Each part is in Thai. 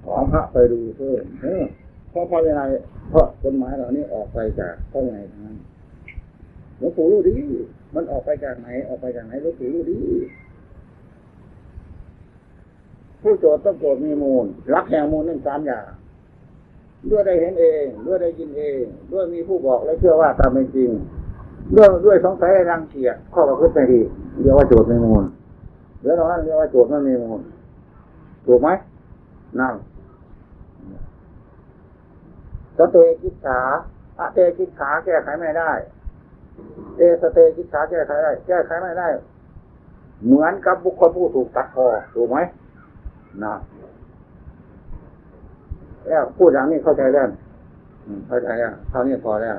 ของพระไปดูเพิ่มเพราะวินัยเพราะกฎหมายเหล่านี้ออกไปจากพระวินัยทั้งนั้นหลวงปู่รู้ดีมันออกไปจากไหนหลวงปู่รู้ดีผู้โจทย์ต้องโจทย์มีมูลหลักแห่งมูลนั่น3 อย่างด้วยได้เห็นเองด้วยได้ยินเองด้วยมีผู้บอกและเชื่อว่าตามเป็นจริงด้วยสงสัยรังเกียจข้อประพฤติไม่ดีเรียกว่าโจทย์มีมูลแล้วตรงนั้นเรียกว่าโจทย์ไม่มีมูลถูกไหมนั่นสเตกิจฉาอะเตกิจฉาแก้ไขไม่ได้สเตกิจฉาแก้ไขได้แก้ไขไม่ได้เหมือนกับบุคคลผู้ถูกตัดคอถูกไหมนะแล้วพูดอย่างนี้เข้าใจแล้วเข้าใจแล้วเท่านี้พอแล้ว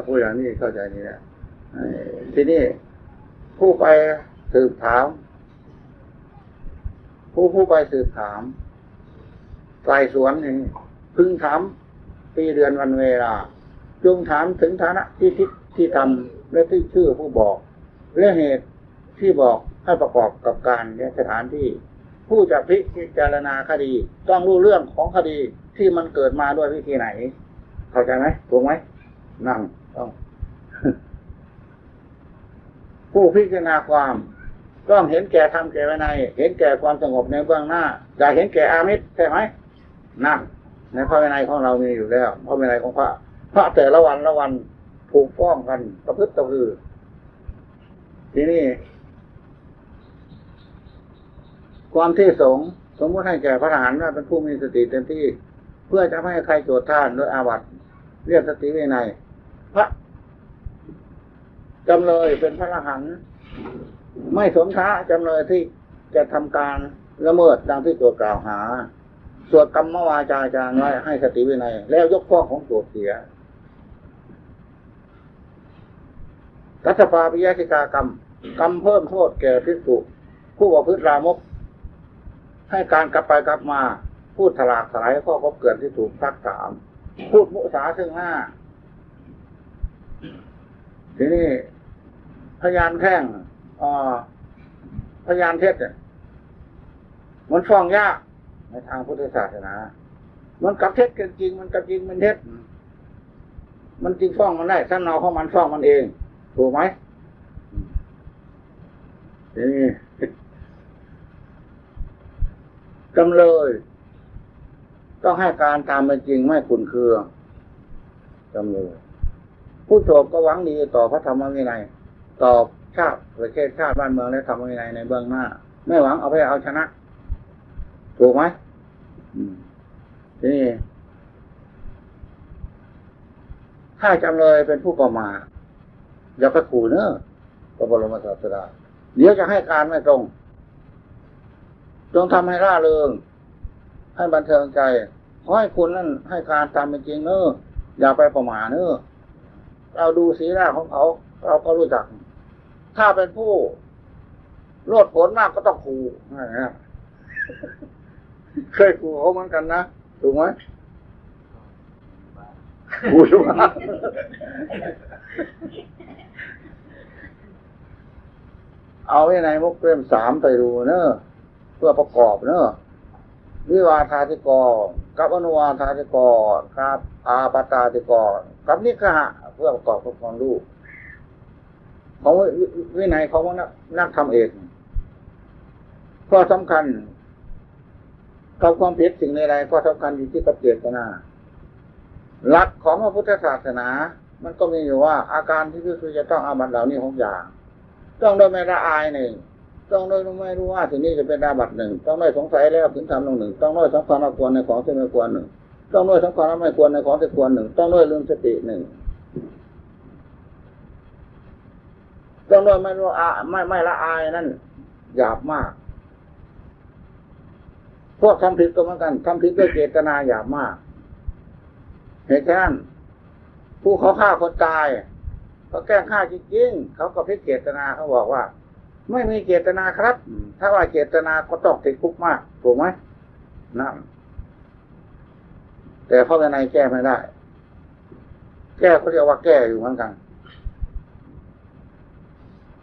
พูดอย่างนี้เข้าใจนี่แหละทีนี้ผู้ไปสืบถามผู้ไปสืบถามไต่สวนนี่พึงถามปีเดือนวันเวลาจงถามถึงฐานะที่ทำและที่ชื่อผู้บอกและเหตุที่บอกให้ประกอบกับการและสถานที่ผู้จะพิจารณาคดีต้องรู้เรื่องของคดีที่มันเกิดมาด้วยวิธีไหนเข้าใจไหมถูกไหมนั่งต้อง ผู้พิจารณาความต้องเห็นแก่ธรรมแก่วินัยเห็นแก่ความสงบในเบื้องหน้าอย่าเห็นแก่อามิตรใช่ไหมนั่นในพระวินัยของเรามีอยู่แล้วพระวินัยของพระแต่ละวันถูกฟ้องกันประพฤติตะพือทีนี้ความที่สมมติให้แก่พระทหารว่าเป็นผู้มีสติเต็มที่เพื่อจะไม่ให้ใครโจทย์ท่านโดยอาบัติเรียกสติวินัยพระจำเลยเป็นพระทหารไม่สมท้าจำเลยที่จะทำการละเมิดดังที่โจทย์กล่าวหาสวดกรรมวาจาจารไว้ให้สติวินัยแล้วยกฟ้องของโจทย์เสียกัสสปาปิยสิกากรรมเพิ่มโทษแก่ภิกษุผู้ประพฤติลามกให้การกลับไปกลับมาพูดถลากถลายข้อคบเกินที่ถูกซักถามพูดมุสาซึ่งหน้าทีนี้พยานแท่งพยานเท็จเนี่ยมันฟ้องยากในทางพุทธศาสนามันกับเท็จกันจริงมันกับจริงมันเท็จมันจริงฟ้องมันได้ท่านเอาของมันฟ้องมันเองถูกไหมทีนี้จำเลยต้องให้การตามเป็นจริงไม่ขุ่นเคืองจำเลยผู้โจทก์ก็หวังดีต่อพระธรรมวินัยต่อชาติประเทศชาติบ้านเมืองและธรรมวินัยในเบื้องหน้าไม่หวังเอาไปเอาชนะถูกไหมทีนี้ถ้าจำเลยเป็นผู้ประมาทอย่าไปขู่เนอะพระบรมศาสดาเดี๋ยวจะให้การไม่ตรงจงทำให้ร่าเริงให้บันเทิงใจขอให้คุณนั่นให้การตามเป็นจริงเนอะอย่าไปประมาทเนอะเราดูสีหน้าของเขาเราก็รู้จักถ้าเป็นผู้โลดโผนมากก็ต้องขู่เคยขู่เขาเหมือนกันนะถูกไหมขู่ถูกไหมเอาไว้ในมุกเล่ม3ไปดูเนอะเพื่อประกอบเนอะวิวาทาธิกรกับอนุวาทาธิกรกับอาปาตาธิกรกับนิคหะเพื่อประกอบความรู้ของวินัยของนักทำเอกข้อสำคัญกับความผิดสิ่งใดๆก็สำคัญอยู่ที่กับเจตนาหลักของพระพุทธศาสนามันก็มีอยู่ว่าอาการที่คือจะต้องอาบัติเหล่านี้6 อย่างต้องโดยไม่ละอาย1ต้องโดยไม่รู้ว่าสิ่งนี้จะเป็นอาบัติ1ต้องไม่สงสัยแล้วถึงทำลง1ต้องด้วยสำคัญว่าควรในของที่ไม่ควร1ต้องด้วยสำคัญว่าไม่ควรในของที่ควร1ต้องด้วยลืมสติ1ต้องด้วยไม่รู้ไม่ละอายนั่นหยาบมากพวกทำผิดก็เหมือนกันทำผิดด้วยเจตนาหยาบมากเหตุฉะนั้นผู้เขาฆ่าคนตายเขาแกล้งฆ่าจริงๆเขาก็ผิดเจตนาเขาบอกว่าไม่มีเจตนาครับถ้าว่าเจตนาก็ต้องติดคุกมากถูกไหมนั่นแต่พระวินัยแก้ไม่ได้แก้เขาเรียกว่าแก้อยู่เหมือนกัน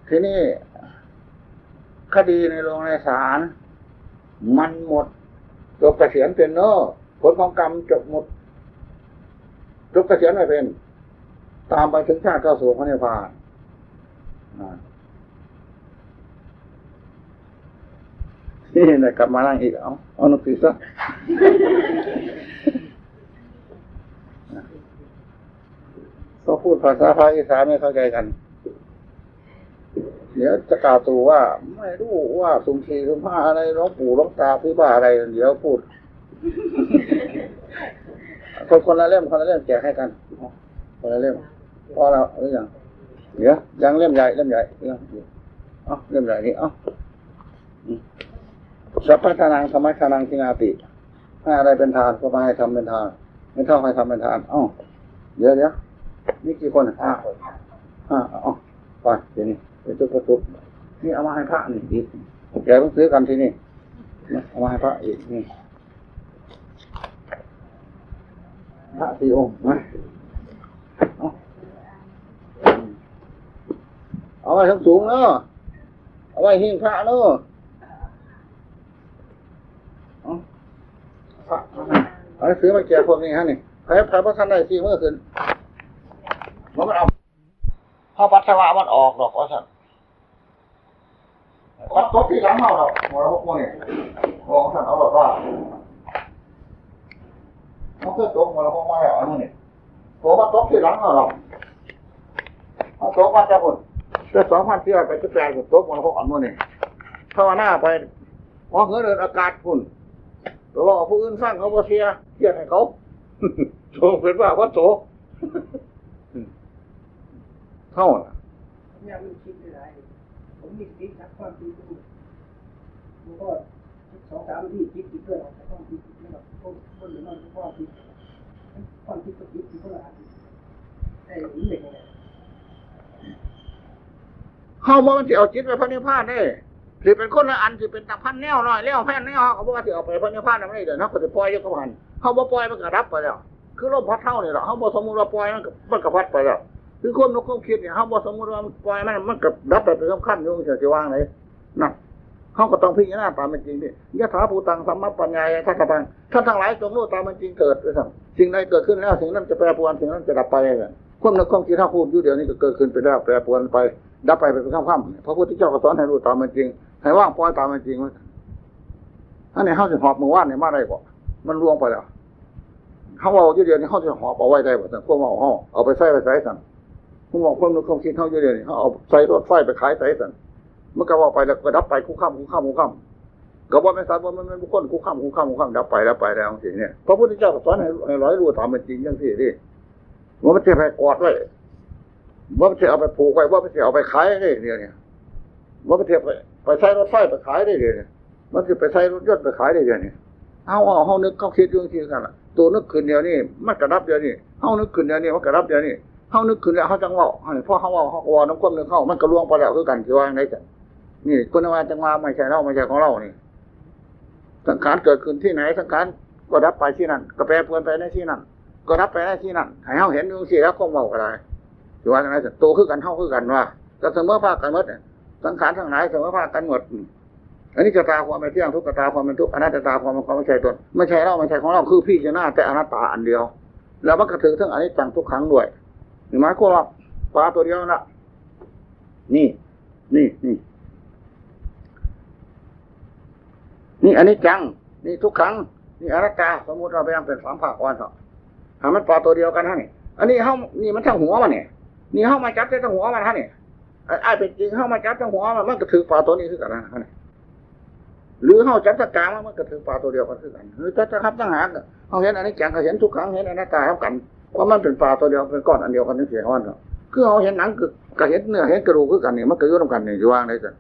ทีนี้คดีในโรงในศาล มันหมดจบเกษียณเป็นเนอะผลของกรรมจบหมดจบเกษียณไม่เป็นตามไปถึงชาติเข้าสู่พระนิพพานนี่เนี่ยกลับมานั่งอีกเอาหนังสือซะก็พูดภาษาภาคอีสานไม่เข้าใจกันเดี๋ยวจะกล่าวตู่ว่าไม่รู้ว่าสุมทีสุมผ้าอะไรหลวงปู่หลวงตาพี่บ้าอะไรเดี๋ยวพูดคนละเล่มแจกให้กันคนละเล่มพอแล้วหรือยังเดี๋ยวยังเล่มใหญ่เล่มใหญ่เล่มใหญ่นี่สัพพะทานังธรรมะทานังทินาติให้อะไรเป็นทานก็มาให้ทำเป็นทานไม่เท่าให้ทำเป็นทานเดี๋ยวนี่กี่คนไปเดี๋ยวนี้ไปจุกนี่เอามาให้พระนี่อีกแกต้องซื้อกันที่นี่เอามาให้พระอีกนี่พระ4 องค์นะเอาไว้ทั้งสูงเนาะเอาไว้หิ้งพระเนาะเอาซื้อมาแจกพวกนี้ฮะนี่ใครพระท่านได้4 มื้อขึ้นมันเอาเข้าปัสสาวะมันออกดอกว่าสั่นวัดตกที่หลังเราหัวเราพวกนี้มองสั่นเอาแบบว่าเขาเกิดตกหัวเราพวกมาแล้วอันนี้ตัวมันตกที่หลังเราเขาตกมาจากคนเดือน2000 ไป18ตกหัวเราพวกอันนี้ภาวนาไปมองเหินอากาศฝุ่นหรือว่าผู้อื่นสร้างเขาเสียเทียดให้เขาโตเป็นว่าวัดโตเท่าน่ะเนี่ยมันคิดได้ไรผมมีคิดจากความคิดดูมันก็2-3 นาทีคิดเพื่อเราต้องคิดแล้วแบบคนหรือมันความคิดก็คิดคนละอันไอ้หนึ่งเนี่ยเขาบอกมันจะเอาจิตไปพระนิพพานได้หรือเป็นคนละอันจะเป็นตะพันแนวหน่อยแล้วแผ่นแนวเขาบอกว่าจะเอาไปพระนิพพานไม่ได้เดี๋ยวเขาจะปล่อยเยอะกว่าพันเขาบอกปล่อยมันก็รับไปแล้วคือลมพัดเท่านี่แหละเขาบอกสมมติว่าปล่อยมันก็พัดไปแล้วคือคนนกเขาคิดเนี่ยเขาบอกสมมติว่าปล่อยมันก็รับไปเป็นขั้นโยงจะวางไหนนั่นเขาก็ต้องพิจารณาตามเป็นจริงดิยะถาภูตังสัมมาปัญญาทัตตะปังท่านทั้งหลายจงรู้ตามเป็นจริงเกิดด้วยซ้ำสิ่งใดเกิดขึ้นแล้วสิ่งนั้นจะแปรปรวนสิ่งนั้นจะดับไปเลยความนึกความคิดถ้าพูดอยู่เดี๋ยวนี้ก็เกิดขึ้นไปแล้วแปรปรวนไปดับไปเป็นข้ามๆพระพุทธเจ้าก็สอนให้รู้ตามเป็นจริงให้ว่างปล่อยตามเป็นจริงอันนี้เขาจะหอบมือว่านในมาได้ก่อนมันล่วงไปแล้วเขาเอาอยู่เดียวนี้เขาจะหอบเอาไว้ได้บ่แต่พวกเอาไปใส่สั่นผมบอกความนึกความคิดเขาอยู่เดียวนี้เขาเอาใส่รถไฟไปขายใส่สั่นมันก็ว่าไปแล้วก็ดับไปคู่ข้ามก็ว่าเป็นสัตว์ว่ามันบุคคลคู่ข้ามดับไปแล้วสิเนี่ยพระพุทธเจ้าสอนให้ร้อยรู้ตามเป็นจริงอย่างที่ดิว่ามันจะไปกอดไว้ว่ามันจะเอาไปผูกไว้ว่ามันจะเอาไปขายได้เนี่ยว่ามันจะไปใช้รถไฟไปขายได้เนี่ยมันจะไปใช้รถยนต์ไปขายได้เนี่ยเขานึกเขาคิดเรื่องที่กันล่ะตัวนึกขึ้นเดียวนี่มันกระดับเดียวนี่เขานึกขึ้นเดียวนี่มันกระดับเดียวนี่เขานึกขึ้นแล้วเขาจังว่าเพราะเขาว่าน้ำข้นนึกเข้ามันกระลวงไปแล้วคือกันที่ว่าไงกันนี่คุณว่าจังว่าไม่ใช่เราไม่ใช่ของเรานี่สังขารเกิดขึ้นที่ไหนสังขารก็ดับไปที่นั่นก็แปรปรวนไปในที่นั่นก็ดับไปในที่นั่นให้เขาเห็นดูสิแล้วคงเมาก็ได้ที่ว่าไงตัวคือกันเท่าคือกันว่าจะเสมอภาคกันหมดสังขารทั้งหลายเสมอภาคกันหมดอันนี้จะตาความเป็นเที่ยงทุกข์ตาความเป็นทุกข์อนัตตาความเป็นความไม่ใช่ตนไม่ใช่เราไม่ใช่ของเราคือพี่จะหน้าแต่อนัตตาอันเดียวแล้วมันกระถือทั้งอันนี้จังทุกครั้งด้วยหมายความว่าปลาตัวเดียวนะนี่อันนี้จังนี่ทุกครั้งนี่อนัตตาสมมติเราไปยังเป็น3 ภาควันเถอะหามันปลาตัวเดียวกันฮะนี่อันนี้เฮ้านี่มันทั้งหัวมันเนี่ยนี่เฮ้ามาจับได้ทั้งหัวมันฮะนี่ไอ้เป็นจริงเฮ้ามาจับทั้งหัวมันก็ถือปลาตัวนี้คือกันนะฮะนี่หรือเฮ้าจับตะกางมันก็ถือปลาตัวเดียวกันคือกันหรือจะครับตั้งหากเฮ้าเห็นอันนี้จังเขาเห็นทุกครั้งเห็นอนัตตาเท่ากันเพราะมันเป็นปลาตัวเดียวเป็นก้อนอันเดียวกันทั้ง4 ก้อนเถอะคือเฮ้าเห็นหนังก็เห็นเนื้อเห็นกระดูกคือกันนี่มันก็อยู่ร่วมกันนี่อยู่ว่างได้จ้ะ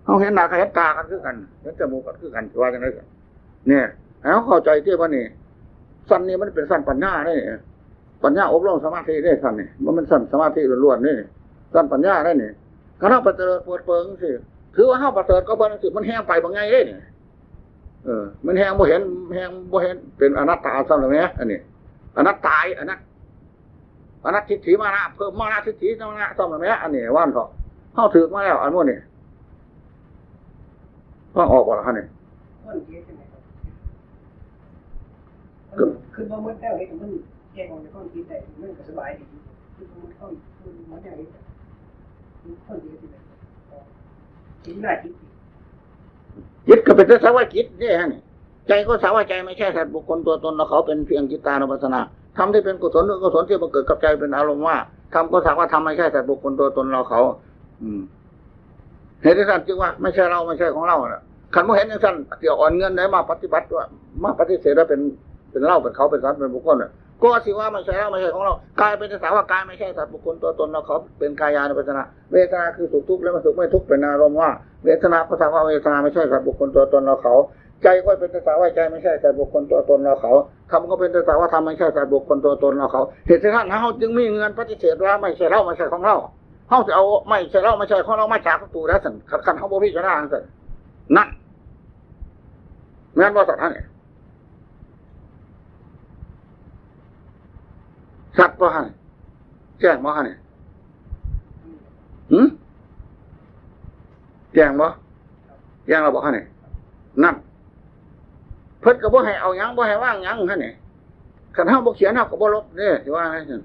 เขาเห็นหน้าเขาเห็นตากันคือกันเห็นจมูกกันคือกันว่าจังได๋กันเนี่ยแล้วเข้าใจที่ว่านี่สั้นนี่มันเป็นสั้นปัญญาได้ปัญญาอบรมสมาธิได้สั้นนี่มันสั้นสมาธิล้วนๆนี่สั้นปัญญาได้นี่ก็เฮาประเสริฐเปิดเปิงสิถือว่าเฮาประเสริฐก็บ่จังซี่มันแห้งไปบ่ไงเด้นี่มันแห้งบ่เห็นเป็นอนัตตาซ้ำแล้วแหมอันนี้อนัตตาอนัตทิฏฐิมานะเพิ่มมานะทิฏฐิมานะซ้ำแล้วแหมอันนี้ว่านเถาะเฮาถือมาแล้วอันนู้นนี่ฟังออกบ่ล่ะฮะนี่ คนเยอะใช่ไหมครับคือบ่มันแต่เฮ็ดมันแก้ของในความคิดได้มันก็สบายดีคือมันเข้ามันได้คนเยอะใช่ไหมคิดได้คิดจิตก็เป็นแต่สาวจิตนี่ฮะนี่ใจก็สาวใจไม่ใช่สัตว์บุคคลตัวตนแล้วเขาเป็นเพียงจิตตานุปัสสนาทำที่เป็นกุศลหรือกุศลที่มาเกิดกับใจเป็นอารมณ์ว่าทำก็สักว่าทำไม่ใช่สัตว์บุคคลตัวตนเราเขาเหตุที่ท่านจึงว่าไม่ใช่เราไม่ใช่ของเราน่ะขันโมเห็นอย่างท่านเกี่ยวอ่อนเงินไหนมาปฏิบัติว่ามาปฏิเสธว่าเป็นเราเป็นเขาเป็นสัตว์เป็นบุคคลน่ะก็สิว่าไม่ใช่เราไม่ใช่ของเรากายเป็นสาวกายไม่ใช่สัตว์บุคคลตัวตนเราเขาเป็นกายานุปัสสนาเวทนาคือสุขทุกข์และไม่สุขไม่ทุกข์เป็นอารมณ์ว่าเวทนาก็สักว่าเวทนาไม่ใช่สัตว์บุคคลตัวตนเราเขาใจก็เป็นสาวใจไม่ใช่สัตว์บุคคลตัวตนเราเขาทำก็เป็นสาวธรรมไม่ใช่สัตว์บุคคลตัวตนเราเขาเหตุที่ท่านเขาจึงมีเงินปฏิเสธว่าไม่ใช่เราไม่ใช่ของเราเขาจะเอาไม่ใช่เราไม่ใช่ของเรามาจากประตูแล้วสั่นขันเขาบอกพี่จะได้สั่นนั่นแม่นว่าสัตว์ท่านเนี่ยสัตว์ว่าฮะแจ้งว่าฮะเนี่ยแจ้งบ่แจ้งเราบอกฮะเนี่ยนั่นเพิ่นก็บ่ให้เอาหยังบ่ให้ว่างหยังฮะเนี่ยขันเฮาบ่เขียนเฮาก็บ่ลบเด้สิว่าไงซั่น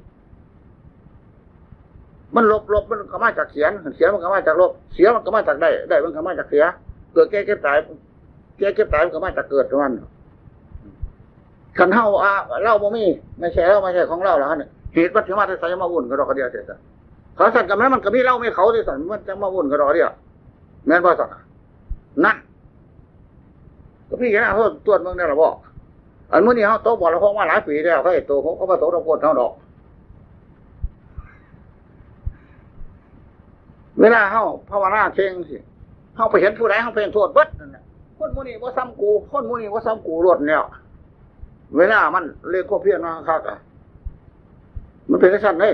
มันลบมันก็มาจากเขียนมันก็มาจากลบเสียมันก็มาจากได้มันก็มาจากเสียเกิดแก่เก็บตายมันก็มาจากเกิดมันขันเฮาเราบ่มีไม่ใช่เราไม่ใช่ของเราแล้วเนี่ยเหตุมันสิมาแต่ไสมาวุ่นก็ดอกกระเดียวเสียซะเขาสั่นกันมันก็มีเราไม่เขาสิสั่นมันจะมาวุ่นก็ดอกกระเดียวแม่นบ่สั่นนั่นก็พี่แกนะเขาตรวจเมืองได้หรอบ่อันมื้อนี้เขาโตบ่ละคงมาหลายปีแล้วเขาไอ้โตเขาบ่โตตะโกนเท่าดอกเวลาเขาภาวนาเพ่งสิเขาไปเห็นผู้ใดเขาเพ่งโทษเบิดนั่นแหละคนมื้อนี้ว่าซ้ำกูคนมื้อนี้ว่าซ้ำกูรวดเนี่ยเวลามันเรียกพวกเพี้ยนมาคักมันเป็นสั้นได้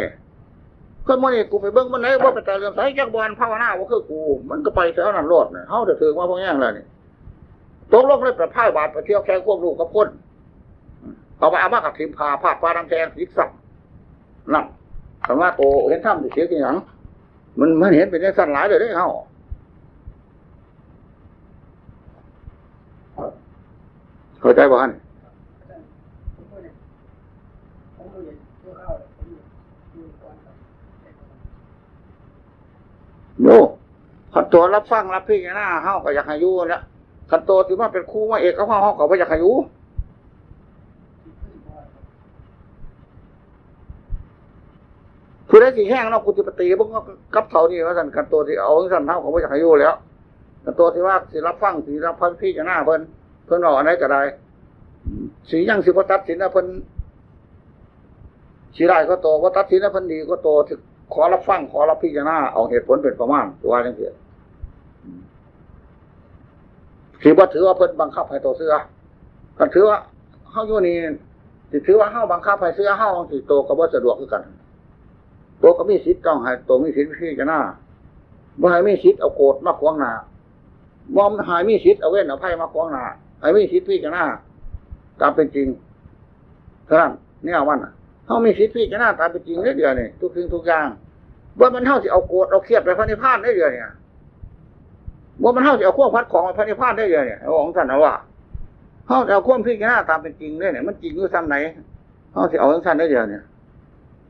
คนมื้อนี้กูไปเบิ่งมันไหนว่าไปแต่เรื่องไสจักบ่อนภาวนาว่าคือกูมันก็ไปแถวนั้นรอดเนี่ยเฮาจะถึงว่าพวกแย่งแล้วนี่ตกลงเลยประพายบาดไปเที่ยวแข่งควบลูกกับคนเอาไปเอามากับทีมพาพาดปลาดำแทงยิกสับนั่นคำว่าโตเห็นถ้ำเสียกี่หยังมันเห็นเป็นสั้นหลายเลยได้เฮาเข้าใจบ่ฮะนี่โย่ขันตัวรับฟังรับพี่หน้าเฮาก็อยากให้อยู่แล้วขันตัวถือว่าเป็นครูมาเอกเขาเฮาก็บ่อยากให้อยู่ผู้ใดสิแห้งเนาะกูสิปฏิบัติกับเขานี่ว่าสั่นขันตัวที่เอาสั่นเฮาก็บ่อยากให้อยู่แล้วขันตัวที่ว่าสิรับฟังสิรับพันพี่หน้าเพิ่นเอาอันไหนก็ได้สิยังสิบ่ตัดสินนะเพิ่นสิได้ก็โตบ่ตัดสินนะเพิ่นดีก็โตขอรับฟังขอรับพี่หน้าเอาเหตุผลเป็นประมาณว่าจังซี่สิบ่ถือว่าเพิ่นบังคับให้โตเสือก็ถือว่าเฮาอยู่นี่สิถือว่าเฮาบังคับให้เสือเฮาสิโตก็บ่สะดวกคือกันโตก็มีสิทธิ์ต้องให้โตมีสิทธิ์พี่หน้าบ่ให้มีสิทธิ์เอาโกรธมาขวางหน้าบ่ให้มีสิทธิ์เอาเว้นเอาไผมาขวางหน้าให้มีสิทธิ์พี่หน้าตามเป็นจริงเท่านั้นแนวมันเฮามีสิทธิ์พี่หน้าตามเป็นจริงได้เดียวนี่ทุกสิ่งทุกอย่างบ่มันเฮาสิเอาโกรธเอาเครียดไปพระนิพพานได้เดียวเนี่ยบ่มันเฮาสิเอาความพัดของไปพระนิพพานได้เดียวเนี่ยของท่านว่าเฮาเอาความพี่หน้าตามเป็นจริงได้เนี่ยมันจริงอยู่ซ้ำไหนเฮาสิเอาจังซั่นได้เดียวเนี่ย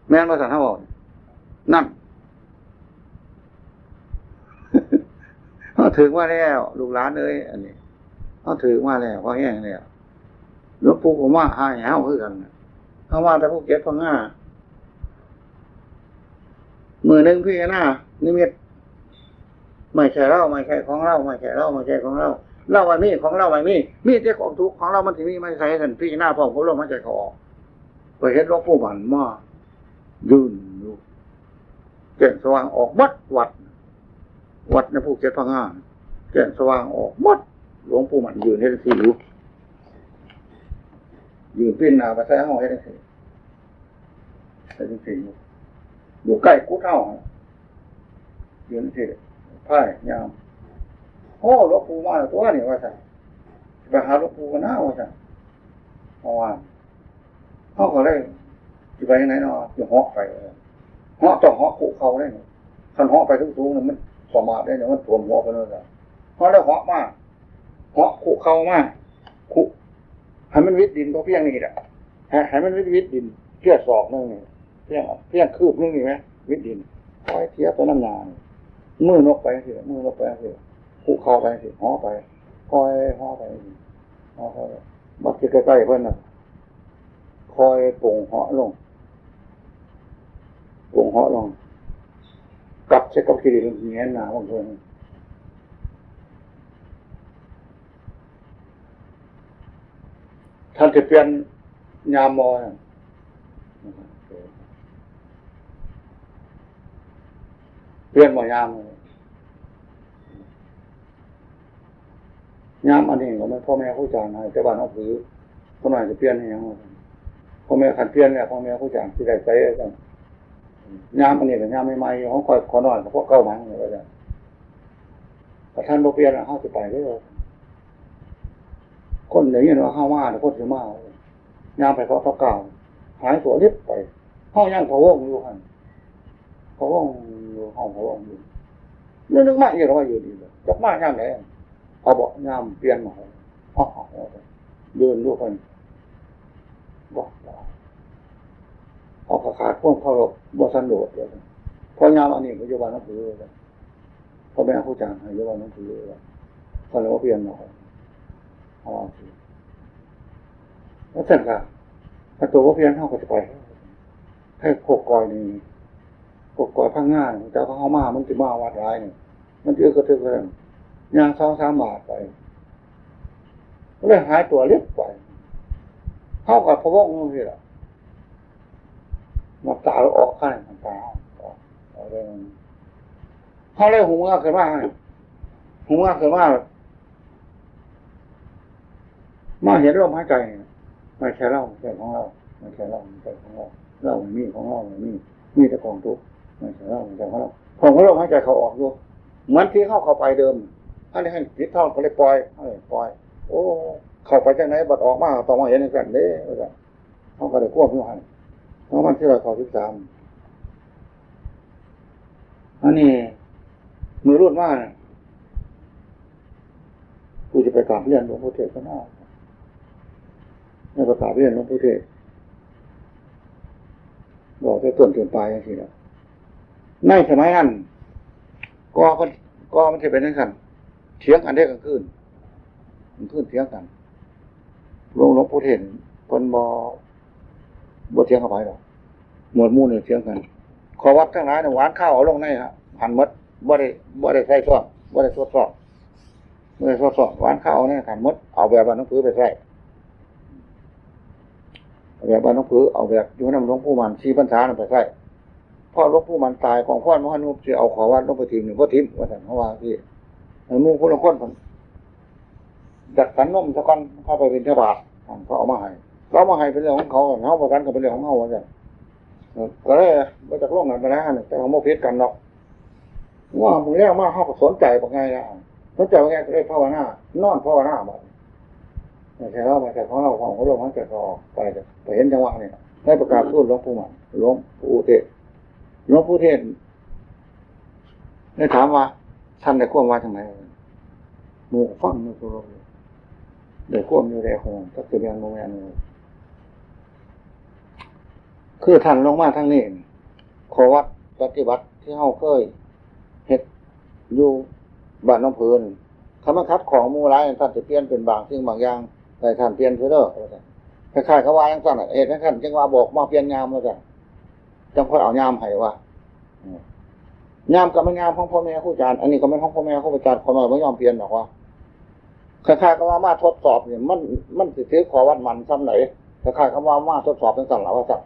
แม่นบ่ซั่นเฮาบอกนั่นเขาถึงว่าแล้วลูกหลานเอ้ยอันนี้เขาถึงว่าแล้วเขาแห้งแล้วหลวงปู่ผมว่าหายเฮาคือกันเขาว่าแต่พวกเก็บพังง่ามือหนึ่งพี่หน้านิมิตไม่ใช่เราไม่ใช่ของเราไม่ใช่เราไม่ใช่ของเราเราไม่มีของเราไม่มีแต่ของทุกของเรามันถึงมีไม่ใช่กันพี่หน้าพร้อมเขาลงมาใจเขาออกไปเห็นหลวงปู่มันมายืนอยู่แก่สว่างออกมัดวัดในภูเก็ตพังงาแก่สว่างออกมัดหลวงปู่มันยืนให้ทั้งสี่ยืนปิ้นหน้าไปใส่ห้องให้ทั้งสี่อยู่ใกล้กุฏเท่ายืนที่ไพ่ยามโอ้หลวงปู่มาตัวนี่ว่าสั่งไปหาหลวงปู่กันหน้าว่าสั่งเมื่อวานเขาก็เลยจะไปไหนเนาะจะเหาะไปเหาะต้องเหาะขู่เขาได้เนี่ยท่านเหาะไปสูงๆมันประมาทได้เนี่ยมันถ่วงหัวไปเลยเหาะแล้วเหาะมากเหาะขู่ เข้ามาคุให้มันวิดดินก็เพียงนี่แหละให้มันวิดดินเพียงศอกนึงนี่เพียงคืบนึงนี่ไหมวิดดินคอยเทียบไปน้ำยามือนกไปสิมือนกไปสิคุเข้าไปสิห่อไปคอยห่อไปห่อไปบักที่ใกล้ๆเพื่อนน่ะคอยปุ่งห่อลงปุ่งห่อลงกลับใช้กับกิริเงี้ยหนาบางคนท่านจะเปลี่ยนยามมอเปลี่ยนมอยามอันนี้ก็ไม่พ่อแม่ผู้จารนะแต่บ้านเอาผือคนหน่อยจะเปลี่ยนอย่างไรพ่อแม่ขันเปลี่ยนเนี่ยพ่อแม่ผู้จารที่ได้ใช้กันยามอันนี้กับยามใหม่ๆของคอยขอหน่อยกับพวกเก้ามันอะไรแบบนี้แต่ท่านบ่เปลี่ยนห้าสิบไปได้เลยคนอย่างนี้ว่าห้ามาหรือคนเสียมายามไปเพราะเก่าหายตัวลิบไปห้องย่างพะวงอยู่หันพะวงอยู่ห้องพะวงอยู่นึกมากอย่างว่าอยู่ดีเลยจับมากย่างไหนเอาบอกยามเปลี่ยนหมอเดินด้วยกันบอกเอาขาดพวกเขาบ่สันโดษเลยพอยามอันนี้ก็โยบานน้ำผือเลยพอแม่ผู้จารให้โยบานน้ำผือเลยตอนนี้ว่าเปลี่ยนหมออ๋อแล้วเสร็จละถ้าตัวว่าเพียนเท่าก็จะไปให้โคกกอยนี่โคกกอยพังง่ายแต่เขามามันจะมาวัดร้ายเนี่ยมันเยอะกระเทือกเลยย่าง2-3 บาทไปก็เลยหายตัวเล็กไปเท่ากับพะวงนู่นนี่แหละมาตาเราออกข้างมันตาเอาเลยเขาเลยหูงาขึ้นมาหูงาขึ้นมาเห็นลมหายใจไม่ใช่เราใจของเราไม่ใช่เราใจของเราเราไม่มีของเราไม่มีแต่ของทุกไม่ใช่เราใจของเราของลมหายใจเขาออกอยู่เหมือนที่เข้าไปเดิมถ้าได้ให้จิตท่องก็เลยปล่อยโอ้เข้าไปจากไหนบัดออกมาต่อมาเห็นในกันเด้เขาก็เลยควบอยู่หันเพราะมันที่เรา13อันนี้มือรุ่นมากกูจะไปกราบเรียนหลวงพ่อเทศก็น่าในประกาศเรียนหลวงพ่อเทศบอกได้ต้นจนปลายอย่างที่แล้วในสมัยนั้นก็มันจะเป็นอย่างนั้นเถียงกันได้กลางคืนเถียงกันหลวงพ่อเทศคนบ่เถียงเข้าไปหรอกหมวดมู่เนี่ยเถียงกันขอวัดทั้งหลายเนี่ยหวานข้าวเอาลงในฮะหั่นมดบ่ได้ใส่ซอสบ่ได้ทดสอบหวานข้าวเนี่ยหั่นมดเอาแบบบ้านน้องผือไปใส่แบบบ้านน้องผือเอาแบบอยู่น้ำหลวงปู่มัน4 พรรษาไปใส่พ่อหลวงปู่มันตายของพ่อมหานุจะเอาขอวัดหลวงพ่อทิมหนึ่งพ่อทิมว่าแต่เขาว่าที่มุ่งคนละคนดักสันนมสักคนเข้าไปเป็นเทบาทเขาเอามาให้เป็นเรื่องของเขาเขาประกันก็เป็นเรื่องของเขาว่าแต่ก็เลยมาจากโลกนั้นไปแล้วแต่เขาโมเพชกันหรอกว่ามึงเรียกมาเขาสนใจว่าไงนะสนใจว่าไงก็เลยภาวนานอนภาวนาบ้างไม่ใช่เราไม่ใช่ของเราของเราของแกก็ไปเห็นจังหวะนี่ได้ประกาศทูตหลวงปู่มันหลวงปู่เทศได้ถามว่าท่านได้ควบว่าทางไหนหมู่ฟังในตัวเราได้ควบอยู่ในห้องก็จะเป็นโมเมนต์คือท่านลงมาทางนี้ขอวัดปฏิบัติที่เฮาเคยเฮ็ดอยู่บ้านน้องเพลินคำว่าคัดของมูร้ายท่านจะเปลี่ยนเป็นบางสิ่งบางอย่างแต่ท่านเปลี่ยนเพื่อเลิกคล้ายๆเขาว่าอย่างนั้นเหตุนั้นท่านจึงว่าบอกมาเปลี่ยนยามมาจ้ะจังค่อยเอายามให้ว่ายามกับมันยามของพ่อแม่ครูอาจารย์อันนี้ก็ไม่ของพ่อแม่ครูอาจารย์คนมาไม่ยอมเปลี่ยนหรอกว่าคล้ายๆกับว่ามาทดสอบเนี่ยมันสิถือขอวัดมันซ้ำไหนคล้ายๆกับว่ามาทดสอบเป็นสั่งหลักว่าสั่ง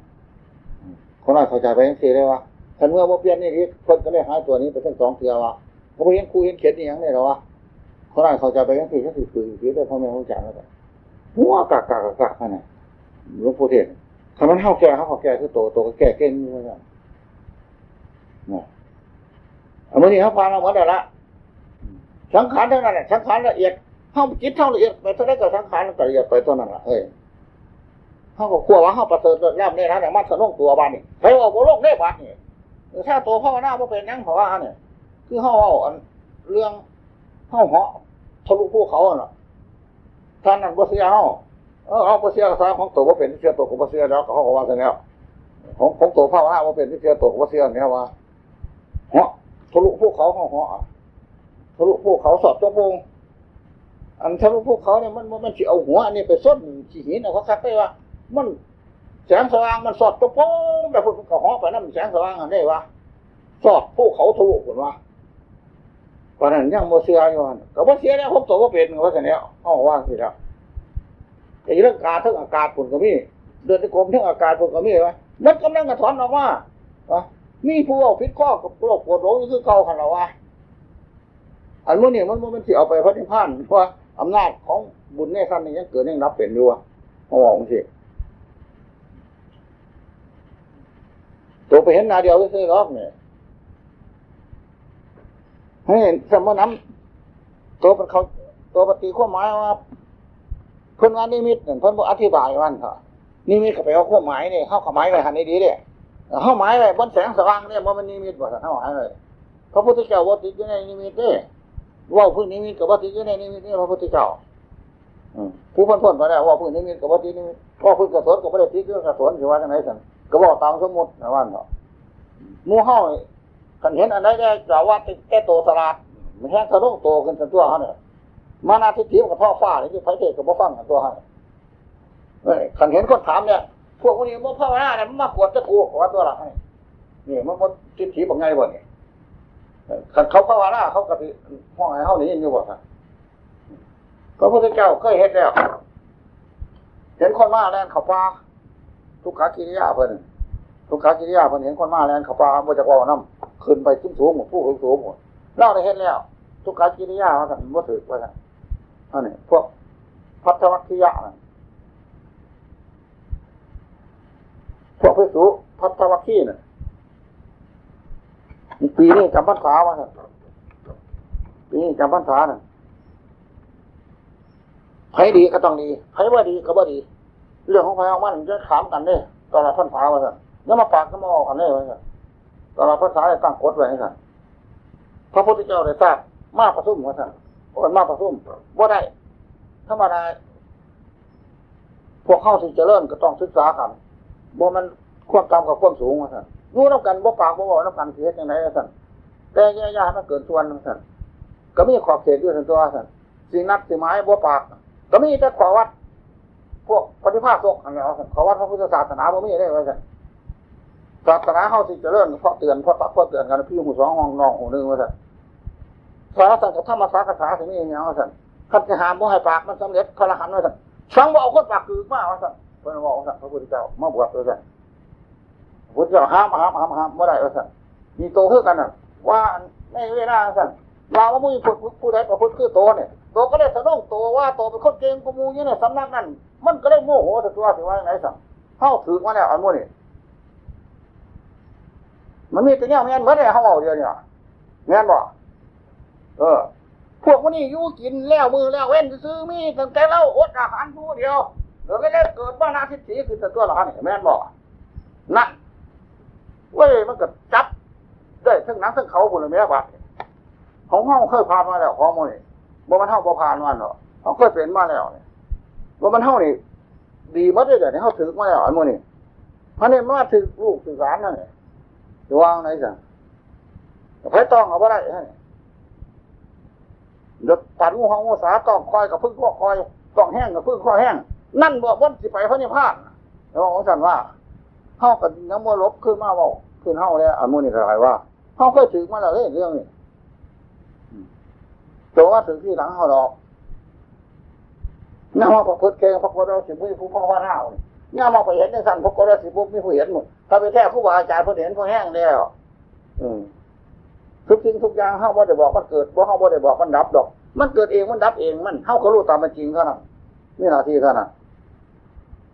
คนน่าเข้าใจไปยังสี่ได้ว่าท่านเมื่อว่าเปลี่ยนนี่คนก็เลยหายตัวนี้ไปทั้ง2 เทื่อว่าเขาเห็นครูเห็นเขียนนี่ยังได้หรอวะคนน่าเข้าใจไปยังสี่ก็คือได้พ่อแม่ครูอาจารย์แล้วกันหัวกากขนาดหลวงพ่อเทศคำนั้นเข้าแก่คือโตก็แก่เก่งอยู่ว่าเอาเมื่อนี้เขาฟังเราหมดแล้วละสังขารเท่านั้นแหละสังขารละเอียดเข้าจิตเท่าละเอียดไปเท่าไรก็สังขารละเอียดไปเท่านั้นแหละเขาก็กลัวว่าเขาประเสริฐย่ำเนี่ยนะเนี่ยมันสนุกตัวบ้านนี่ไปออกโลกได้บ้านนี่ถ้าตัวพ่อหน้าพ่อเป็นยังเพราะว่าเนี่ยคือเขาเอาเรื่องเขาเหาะทะลุภูเขาเนาะ ท่านนั้นบ่เสียเอาบ่เสียซะของตัวบ่เป็นเสียตัวก็บ่เสียแล้วก็เขาก็ว่าซะแล้วของตัวภาวนาบ่เป็นเสียตัวก็บ่เสียเนี่ยว่าเหาะทะลุภูเขาเหาะทะลุภูเขาสอดจงวงอันทะลุภูเขาเนี่ยมันสิเอาหัวอันนี้ไปส้นขี้หินเอาคักๆได้ว่ามันแสงสว่างมันสอดจงวงแบบพวกก็เหาะไปนำแสงสว่างอันได้ว่าสอดภูเขาทะลุพุ่นว่าเพราะนั้นยังบ่เสียอยู่หั่นก็บ่เสียแล้วของตัวบ่เป็นก็ว่าซั่นแล้วเฮาว่าสิแล้วแต่เรื่องการทั้งอากาศพุ่นก็มีเดือนที่กรมทั้งอากาศพุ่นก็มีว่ามันกำลังกระถอนออกมามีผู้เอาผิดข้อกับโรคปวดหลงอยู่คือเก่าคั่นล่ะว่าอันมื้อนี้มันสิเอาไปพระนิพพานเพราะอำนาจของบุญในขั้นนี้ยังเกิดยังรับเป็นอยู่เฮาว่าจังซี่ตัวไปเห็นหน้าเดียวซื่อๆหรอกเนี่ยให้เห็นสมน้ำตัวเป็นเขาตัวปฏิข้อหมายว่าเพิ่นว่านิมิตเพิ่นบ่อธิบายมันค่ะนิมิตก็ไปเอาข้อหมายนี่เข้าข้อหมายไว้หันดีๆเด้เข้าหมายไว้บนแสงสว่างเนี่ยมันนิมิตบ่ซั่นเข้าหมายไว้พระพุทธเจ้าบ่ติดอยู่ในนิมิตเด้เว้าพื้นนิมิตก็บ่ติดอยู่ในนิมิตนี่พระพุทธเจ้าผู้พ้นๆมาแล้วว่าพื้นนิมิตก็บ่ติดนิมิตว่าพื้นกระสนก็บ่ได้ติดอยู่กระสนสิว่าจังได๋ซั่นก็บอกตามสมมุตินะว่าเนาะหมู่เฮาคันเห็นอันใดได้กล่าวว่าแต่โตสลาดมันแห้งทะลุโตขึ้นสันตัวเฮาเนี่ยมานาทิฏฐิมันก็ท่อฟ้านี่ที่ไผเทศก็บ่ฟังกันตัวเฮาคันเห็นคนถามเนี่ยพวกนี้บ่ภาวนาเนี่ยมันมากวดจะกูว่าตัวละนี่มันบ่ทิฏฐิบ่ไงบ่นี่คันเขาภาวนาเขาก็สิห้องให้เฮานี่อยู่บ่ซั่นพระพุทธเจ้าเคยเฮ็ดแล้วเห็นคนมาแล่นเข้าป่าทุกขกิริยาเพิ่นทุกขกิริยาเพิ่นเห็นคนมาแล่นเข้าป่าบ่จักเว้านำขึ้นไปสูงๆหมดผู้สูงหมดเราได้เห็นแล้วทุกขกิริยาว่าซั่นบ่ถูกว่าซั่นอันนี้พวกพัทธวัคคียะนั่นพวกภิกษุพัทธวัคคีน่ะปีนี้จำพรรษาว่าซั่นปีนี้จำพรรษาน่ะไผดีก็ต้องดีไผบ่ดีก็บ่ดีเรื่องของไผของมันจะถามกันเด้ตลอดพรรษาว่าซั่นอย่ามาปากก็มาออกกันเด้ว่าซั่นตลอดพรรษาได้ตั้งกฎไว้ให้ซั่นพระพุทธเจ้าได้ทราบมาประชุมว่าซั่นโอ้ยมาประชุมบ่ได้ธรรมดาพวกเข้าสิเจริญก็ต้องศึกษากันบ่มันความต่ำกับความสูงว่าซั่นอยู่นำกันบ่ปากบ่เว้านำกันสิเฮ็ดจังได๋ว่าซั่นแต่อย่าให้มันเกินส่วนว่าซั่นก็มีขอบเขตอยู่ซั่นตัวว่าซั่นสิ่งนัดสิหมายบ่ปากก็มีแต่ขอวัดพวกปฏิภาคโลกอันนี้ว่าซั่นขอวัดพระพุทธศาสนาบ่มีได้ว่าซั่นศาสนาเฮาสิเจริญเพราะเตือนเพราะตักเพราะเตือนกันพี่หูสองห้องน้องหูนึงว่าซั่นสารสังฆธรรมสากถาสิมีหยังว่าซั่นคันสิหามบ่ให้ปากมันสำเร็จพระอรหันต์ว่าซั่นฟังบ่เอาคนปากกึกมาว่าซั่นเพิ่นว่าว่าซั่นพระพุทธเจ้ามาบวชว่าซั่นพระพุทธเจ้าห้ามบ่ได้ว่าซั่นมีโตคือกันน่ะว่าในเวลาซั่นว่าบ่มีผู้ใดประพฤติคือโตเนี่ยโตก็ได้สะดุ้งโตว่าโตเป็นคนเก่งกว่าหมู่อยู่ในสำนักนั้นมันก็ได้โมโหแต่ตัวสิว่าจังได๋ซั่นเฮาถือมาแล้วอันหมู่นี่มันมีแต่แนวแม่นบ่ได้เฮาเอาเดียวนี่แม่นบ่พวกมันนี่อยู่กินแล้วมือแล้วเว้นซื้อมีตั้งแต่เราอดอาหารผู้เดียวแล้วก็ได้เกิดมานาทิฏฐิคือตัวละนี่แม่นบ่นั่นเว้ยมันก็จับได้ทั้งหนังทั้งเขาพุ่นแม่บัดของเฮาเคยผ่านมาแล้วของหมู่นี่บ่มันเฮาบ่ผ่านมันหรอกเฮาเคยเป็นมาแล้วนี่บ่มันเฮานี่ดีบ่ได้เดี๋ยวนี้เฮาถึกมาแล้วอันหมู่นี่พันนี้มาถึกลูกถึกหลานนั่นนี่สิวางไหนซั่นไผต้องเอาบ่ได้ฮะเด็กปันงูเห่างูสาต้องคอยกับพึ่งข้อคอยต้องแห้งกับพึ่งข้อแห้งนั่นบอกว่าสิไปพระนิพพานแล้วของฉันว่าเฮากับน้ำมัวลบขึ้นมาบอกขึ้นเฮาแล้วอันนู้นนี่อะไรว่าเฮาเคยถึงมาแล้วเรื่องนี้แต่ว่าถึงที่หลังเฮาดอกน้ามาประพฤติเก่งพระโคดสิบุญผู้พ่อว่าเฮาน้ามาไปเห็นในสันพระโคดสิบุญมีผู้เห็นหมดถ้าไปแท้ครูบาอาจารย์เพิ่นเห็นเพิ่นแห้งแล้วทุกสิ่งทุกอย่างเฮาบ่ได้บอกมันเกิดบ่เฮาบ่ได้บอกมันดับดอกมันเกิดเองมันดับเองมันเฮาก็รู้ตามเป็นจริงเท่านั้นนี่หน้าที่เท่านั้น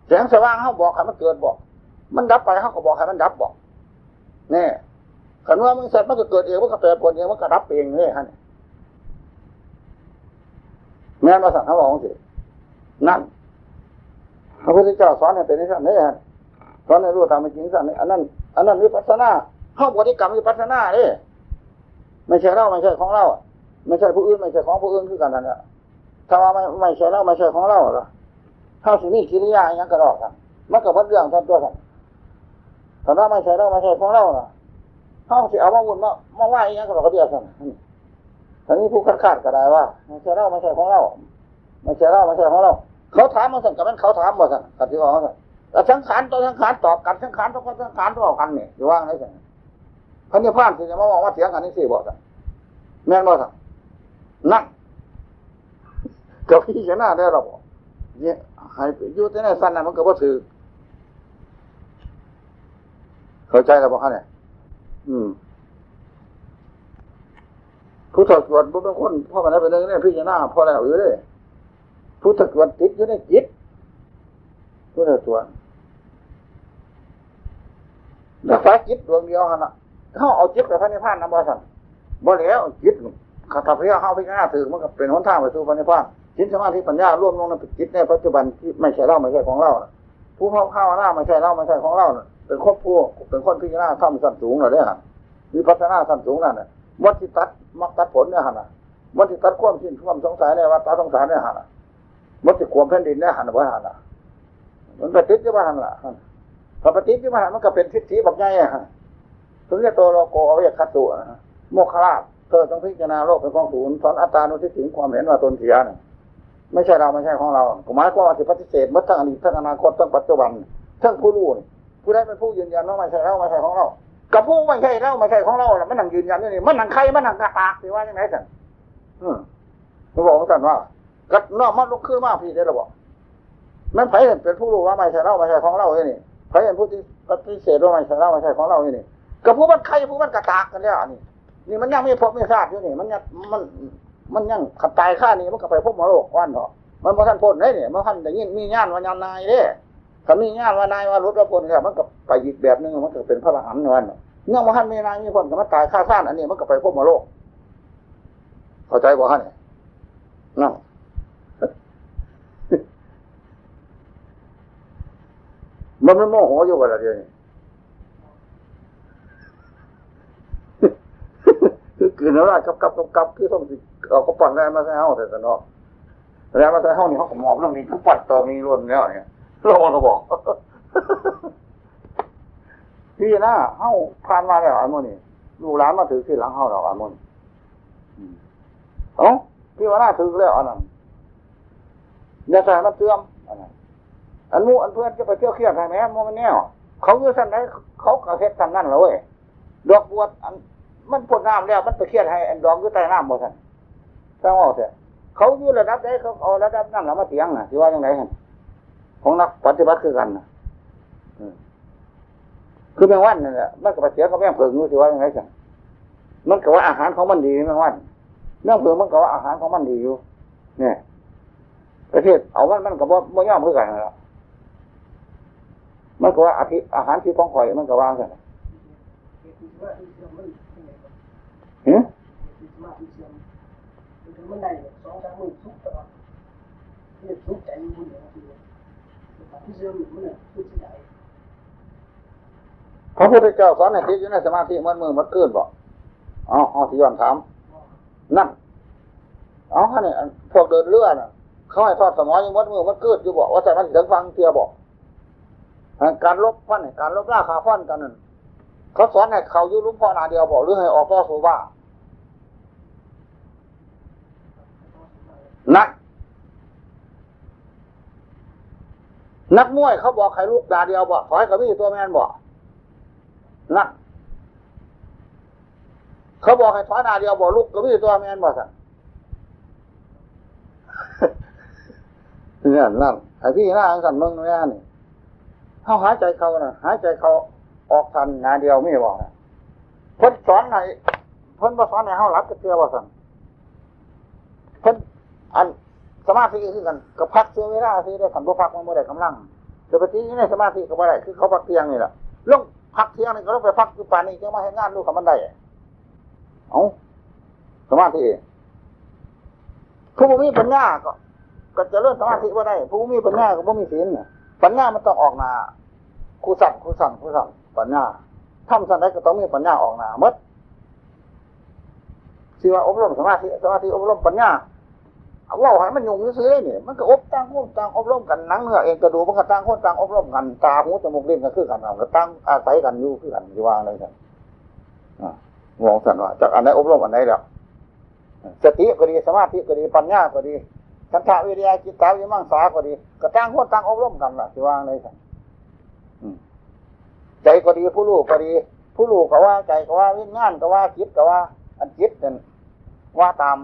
แสงสว่างเฮาบอกให้มันเกิดบอกมันดับไปเฮาก็บอกให้มันดับบอกแน่คันว่ามันเสร็จมันก็เกิดเองมันก็แปรปรวนเองมันก็ดับเองนี่ฮะแม่นว่าสั่งเฮาบอกสินั่นพระพุทธเจ้าสอนให้เป็นอย่างนี้ฮะสอนให้รู้ตามเป็นจริงสั่นนี่อันนั้นวิปัสสนาเฮาบริกรรมวิปัสสนาเด้ไม่ใช่เราไม่ใช่ของเราไม่ใช่ผู้อื่นไม่ใช่ของผู้อื่นคือกันนั่นแหละ ถ้าว่าไม่ใช่เราไม่ใช่ของเราหรอถ้าสิ่งนี้กิริยาอย่างกระดอกกันมันก็เป็นเรื่องตัวกันถ้าว่าไม่ใช่เราไม่ใช่ของเราหรอเขาสิเอามาวุ่นมาว่าอย่างกระดอกกระเดียกันทีนี้ผู้คัดก็ได้ว่าไม่ใช่เราไม่ใช่ของเราไม่ใช่เราไม่ใช่ของเราเขาถามมาสั่งกับมันเขาถามมาสั่งกับที่ว่าสั่งแต่สังขารตัวสังขารตอบกันสังขารตัวสังขารตัวกันเนี่ยอยู่ว่างไหนสั่งพันธุ์พานที่จะมาบอกว่าเสียงกันนี่สิบอกสั่งแม่นบอกสั่งนั่นกับพี่ชนะได้หรอบอกเนี่ยให้อยู่ที่ไหนสั้นนั้นมันก็บ่ถือเข้าใจแล้วบอกเขาเนี่ยผู้ถอดส่วนผู้เป็นคนพ่อกันได้เป็นเรื่องนี้พี่ชนะพอแล้วอยู่เลยผู้ถอดส่วนติดอยู่ในจิตผู้ถอดส่วนรักษาจิตดวงเดียวฮะนะเขาเอาจิตไปพระนิพพานนะบ่สั่นบ่แล้วจิตขับเพี้ยเข้าพิจารณาถือมันก็เป็นหนทางไปสู่พระนิพพานจิตสมาธิปัญญาร่วมลงในจิตในปัจจุบันที่ไม่ใช่เราไม่ใช่ของเราผู้เข้าหน้าไม่ใช่เราไม่ใช่ของเราเป็นครอบครัวเป็นคนพิจารณาทำสั้นสูงเลยฮะมีพัฒนาสั้นสูงนั่นวัฏฏิตัดมักตัดผลเนี่ยฮะวัฏฏิตัดความสิ้นความสงสัยในวัฏฏะสงสารเนี่ยฮะวัฏฏิความแผ่นดินเนี่ยฮะว่าฮะมันปฏิจจบ้านล่ะพอปฏิจจบ้านมันก็เป็นทิฏฐิบักใหญ่ฮะถึงจะโตโลโกอวิยคัตตุโมฆะราชเธอต้องพิจารณาโลกเป็นของศูนย์สอนอัตตานุทิฏฐิความเห็นว่าตนเสียไม่ใช่เราไม่ใช่ของเราหมายความว่าสิปฏิเสธเมื่อทั้งอดีตทั้งอนาคตทั้งปัจจุบันทั้งผู้รู้ผู้ใดเป็นผู้ยืนยันว่าไม่ใช่เราไม่ใช่ของเรากับผู้ไม่ใช่เราไม่ใช่ของเรามันนั่งยืนยันนี่มันนั่งใครมันนั่งกระตากสิว่าอย่างไรสั่นเขาบอกสั่นว่ากัดนอกมันลุกขึ้นมากพี่ได้หรอบอกมันไผเป็นผู้รู้ว่าไม่ใช่เราไม่ใช่ของเราอย่างนี้ไผเป็นผู้ที่ปฏิเสธว่าไม่ใช่เราไม่ใช่ของเราอย่างนี้กับผู้มันใครผู้มันกระตากกันแล้วนี่มันยังไม่พบไม่ทราบอยู่นี่มันยังขัดตายข้านี่มันก็ไปพบมรโลกวันเถอะมันมาท่านพ้นได้เนี่ยมันท่านอย่างนี้มีญาณวิญญาณนายเด้ถ้ามีญาณว่านายว่ารุดว่าพ้นครับมันก็ไปอีกแบบนึงมันก็เป็นพระอรหันต์วันเนื่องมาท่านมีนายมีพ้นก็มันตายข้าท่านอันนี้มันก็ไปพบมรโลกเข้าใจบ่ฮะเนี่ยนั่งมันโมโหอยู่วันละเดียวนี่คือเนื้อรากับคือต้องเอาเขาปั่นแรงมาใส่ห้องแต่ตนอกแรงมาใส่ห้องนี่เขาก็มองเรื่องนี้เขาปั่นตัวมีรวนแล้วเนี่ยเราบอกพี่นะเฮ้าผ่านมาแล้วอันโมนี่ลูกหลานมาถือที่หลังเฮ้าเราอันโมนี่พี่ว่าน่าถือแล้วอันนั้นอย่าใส่มาเสื่อมอันนั้นอันเพื่อนจะไปเที่ยวเครียดใช่ไหมมันแน่เขาอยู่สั้นไหนเขากระเทศสั้นนั่นเลยดอกบัวมันพ่นน้ำแล้วมันไปเครียดให้ดอกอยู่ใต้น้ำหมดท่านสร้างเอาเถอะเขาอยู่ระดับใดเขาเอาระดับนั่นแล้วมาเถียงนะที่ว่าอย่างไรฮะของนักปฏิบัติคือกันนะคือแมงวันนั่นแหละมันกับเสียกับแมงเพิงรู้ที่ว่าอย่างไรสั่งมันกับว่าอาหารของมันดีแมงวันแมงเพิงมันกับว่าอาหารของมันดีอยู่เนี่ยประเทศเอามันกับว่าไม่ย่อมคือกันนะมันกับว่าอาหารที่ของข่อยมันกับว่าสั่งมันได้2-3 มื้อสุกตลอดนี่สุกใจบุญอย่างที่ที่เสื่อมมันน่ะสุกสิได้พระพุทธเจ้าสอนให้ติดอยู่ในสมาธิมันมือมันเกินบ่เอาที่ย้อนถามนั่นเขาเนี่ยพวกเดินเรือน่ะเขาให้ทอดสมอยังมัดมือมันเกิดอยู่บ่ว่าแต่มันถึงฟังเทียบ่การลบฟันการลบล่าขาฟันกันนั่นเขาสอนให้เขาอยู่ลุ่มพ่อนาเดียวบ่หรือให้ออกต่อสู้ว่านักมวยเขาบอกใครลูกดาเดียวบ่ขอให้กับพี่ตัวแมนบ่นั่นเขาบอกให้ถอยดาเดียวบ่ลูกกับพี่ตัวแมนบ่สั่งนั่นไอ้พี่หน้าสั่นมึงแม่นี่เขาหายใจเขาน่ะหายใจเขาออกทันนาเดียวไม่บอกเพิ่นสอนให้เพิ่นมาสอนให้เขารับกระเทือบ่สั่งเพิ่นอันสมาธิคือกันกับพักเสียเวลาที่ได้ขันบ่พักมันบ่ได้กำลังแต่ปฏิในสมาธิก็บ่ได้คือเขาพักเที่ยงนี่แหละลงพักเที่ยงนี่ก็ลงไปพักอยู่ป่านนี้จะมาให้งานดูกับมันได้สมาธิผู้มีปัญญาก็จะเริ่มสมาธิบ่ได้ผู้มีปัญญาก็บ่มีศีลปัญญามันต้องออกมาคู่สั่นปัญญาทำสั่นได้ก็ต้องมีปัญญาออกมาหมดสิว่าอบรมสมาธิอบรมปัญญา เอาเล่าให้มันยุ่งซื้อเนี่ยมันก็อบต่างคนต่างอบรมกันหนังเนื้อเองกระดูกมันก็ต่างคนต่างอบรมกันตาหูจมูกลิ้นก็คือกันก็ต่างอาศัยกันอยู่คือกันที่ว่าอะไรกันมองสันว่าจากอันไหนอบรมอันไหนแล้วสติก็ดีสมาธิก็ดีปัญญาก็ดีฉันทะวิริยะจิตตาวิมังสาก็ดีก็ต่างคนต่างอบรมกันล่ะที่ว่าอะไรกันใจก็ดีผู้รู้ก็ดีผู้รู้ก็ว่าใจก็ว่าวิญญาณก็ว่าจิตก็ว่าอันจิตนั่นว่าตาม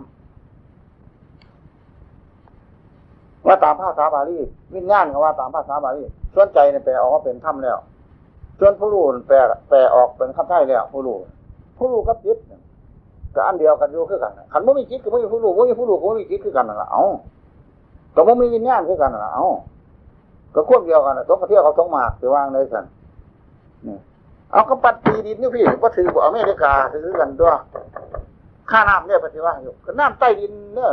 ภาษาบาลีวิญญาณก็ว่าตามภาษาบาลีส่วนใจเนี่ยแปลออกว่าเป็นธรรมแล้วส่วนผู้รู้แปลออกเป็นคำไทยแล้วผู้รู้กับจิตก็อันเดียวกันอยู่คือกันขันไม่มีจิตก็ไม่มีผู้รู้ไม่มีผู้รู้ก็ไม่มีจิตคือกันนั่นแหละก็ไม่มีวิญญาณคือกันนั่นแหละก็ควบเดียวกันต้องกระเทียบเขาต้องหมากถือว่างเลยกันเอากระปัดตีดินนี่พี่ก็ถืออเมริกาถือกันด้วยค่าน้ำเนี่ยปฏิวัติอยู่ก็น้ำใต้ดินเนี่ย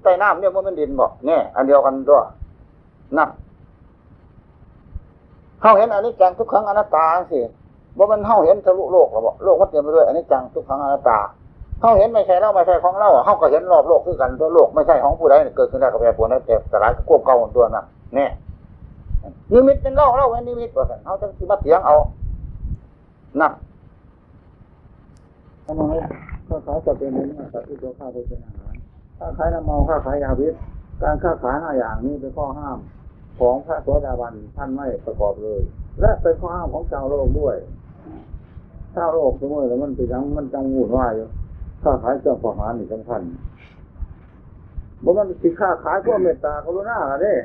ใต้น้ำเนี่ยมันเป็นดินบอกเนี่ยอันเดียวกันด้วยนั่นเขาเห็นอันนี้จังทุกครั้งอนัตตาสิว่ามันเขาเห็นทะลุโลกหรอบอกโลกมันเต็มไปด้วยอันนี้จังทุกครั้งอนัตตาเขาเห็นไม่ใช่เราไม่ใช่ของเราเขาก็เห็นรอบโลกคือกันตัวโลกไม่ใช่ของผู้ใดเกิดขึ้นได้กับแปรปรวนได้แต่สลายก็ควบเก่าตัวน่ะเนี่ยนิมิตเป็นเล่าเป็นนิมิตว่าสันเขาจะมาเถียงเอานั่นทำไมข้าขายจะเป็นเนื้อสัตว์ที่ตัวข้าเป็นอาหารค้าขายน้ำเมาค้าขายยาพิษการค้าขาย5อย่างนี้เป็นข้อห้ามของพระโสดาบันท่านไม่ประกอบเลยและเป็นข้อห้ามของชาวโลกด้วยชาวโลกสมมติแล้วมันไปยังมันจังวุ่นวายอยู่ค้าขายเครื่องประหารนี่สำคัญบ่มันสิค้าขายพวกเมตตากรุณาเนี่ย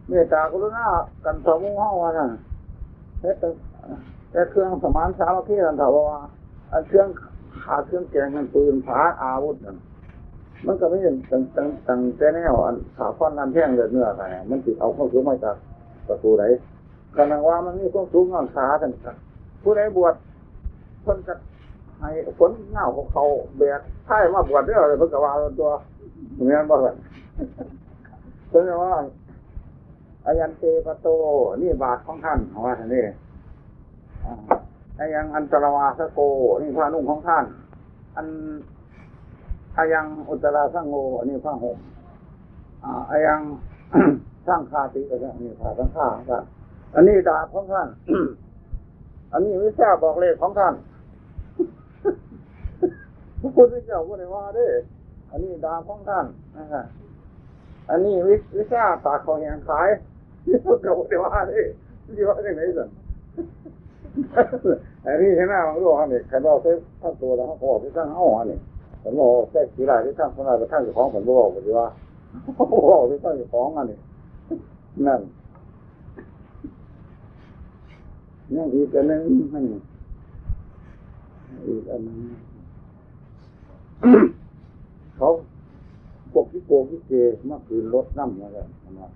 เมตตากรุณากันสมุห้าวน่ะแต่เครื่องสมานสามัคคีกันเถอะว่าอันเครื่องขาเครื่องแกงกันปืนผาอาวุธนั่นมันก็ไม่เห็นตั้งแต่แนวอันขาฟันนันแท่งเลือดเนื้อไงมันติดเอาเข้าสู่มาจากประตูไหนขณะว่ามันมีความสูงงอนขาทั้งผู้ใดบวชคนจะให้ผลเงาของเขาแบกไถ่มาบวชได้เลยเพิ่งกว่าตัวเหมือนบ่กันเพราะว่าอายันเตปโตนี่บาทของท่านของท่านนี่อายังอันตรวาสโกนี่ผ้านุ่งของท่านอายังอุตราสังโฆนี่ผ้าห่มอายังสร้างคาติอะไรนี่ผ้าสังฆาครับอันนี้ดาบของท่าน อันนี้วิชาบอกเลขของท่านพระพุทธเจ้าพูดว่าเด้อันนี้ดาบของท่านนะครับอันนี้วิชาตากของแหงขายที่พูดกับพูดว่าเด้ที่ว่าได้ไหนสั่นอันนี้ใช่ไหมบางโลกนี่ใครบอกเส้นทั้งตัวแล้วเขาบอกที่ตั้งห้องนี่ผมบอกแค่สีลายที่ตั้งคนลายไปตั้งอยู่ของผมบอกว่าเขาบอกที่ตั้งอยู่ของอันนี้นั่นนี่อีกอันนึงนั่นอีกอันนึงเขาพวกที่โกงที่เกมาคืนรถน้ำอะไรนะ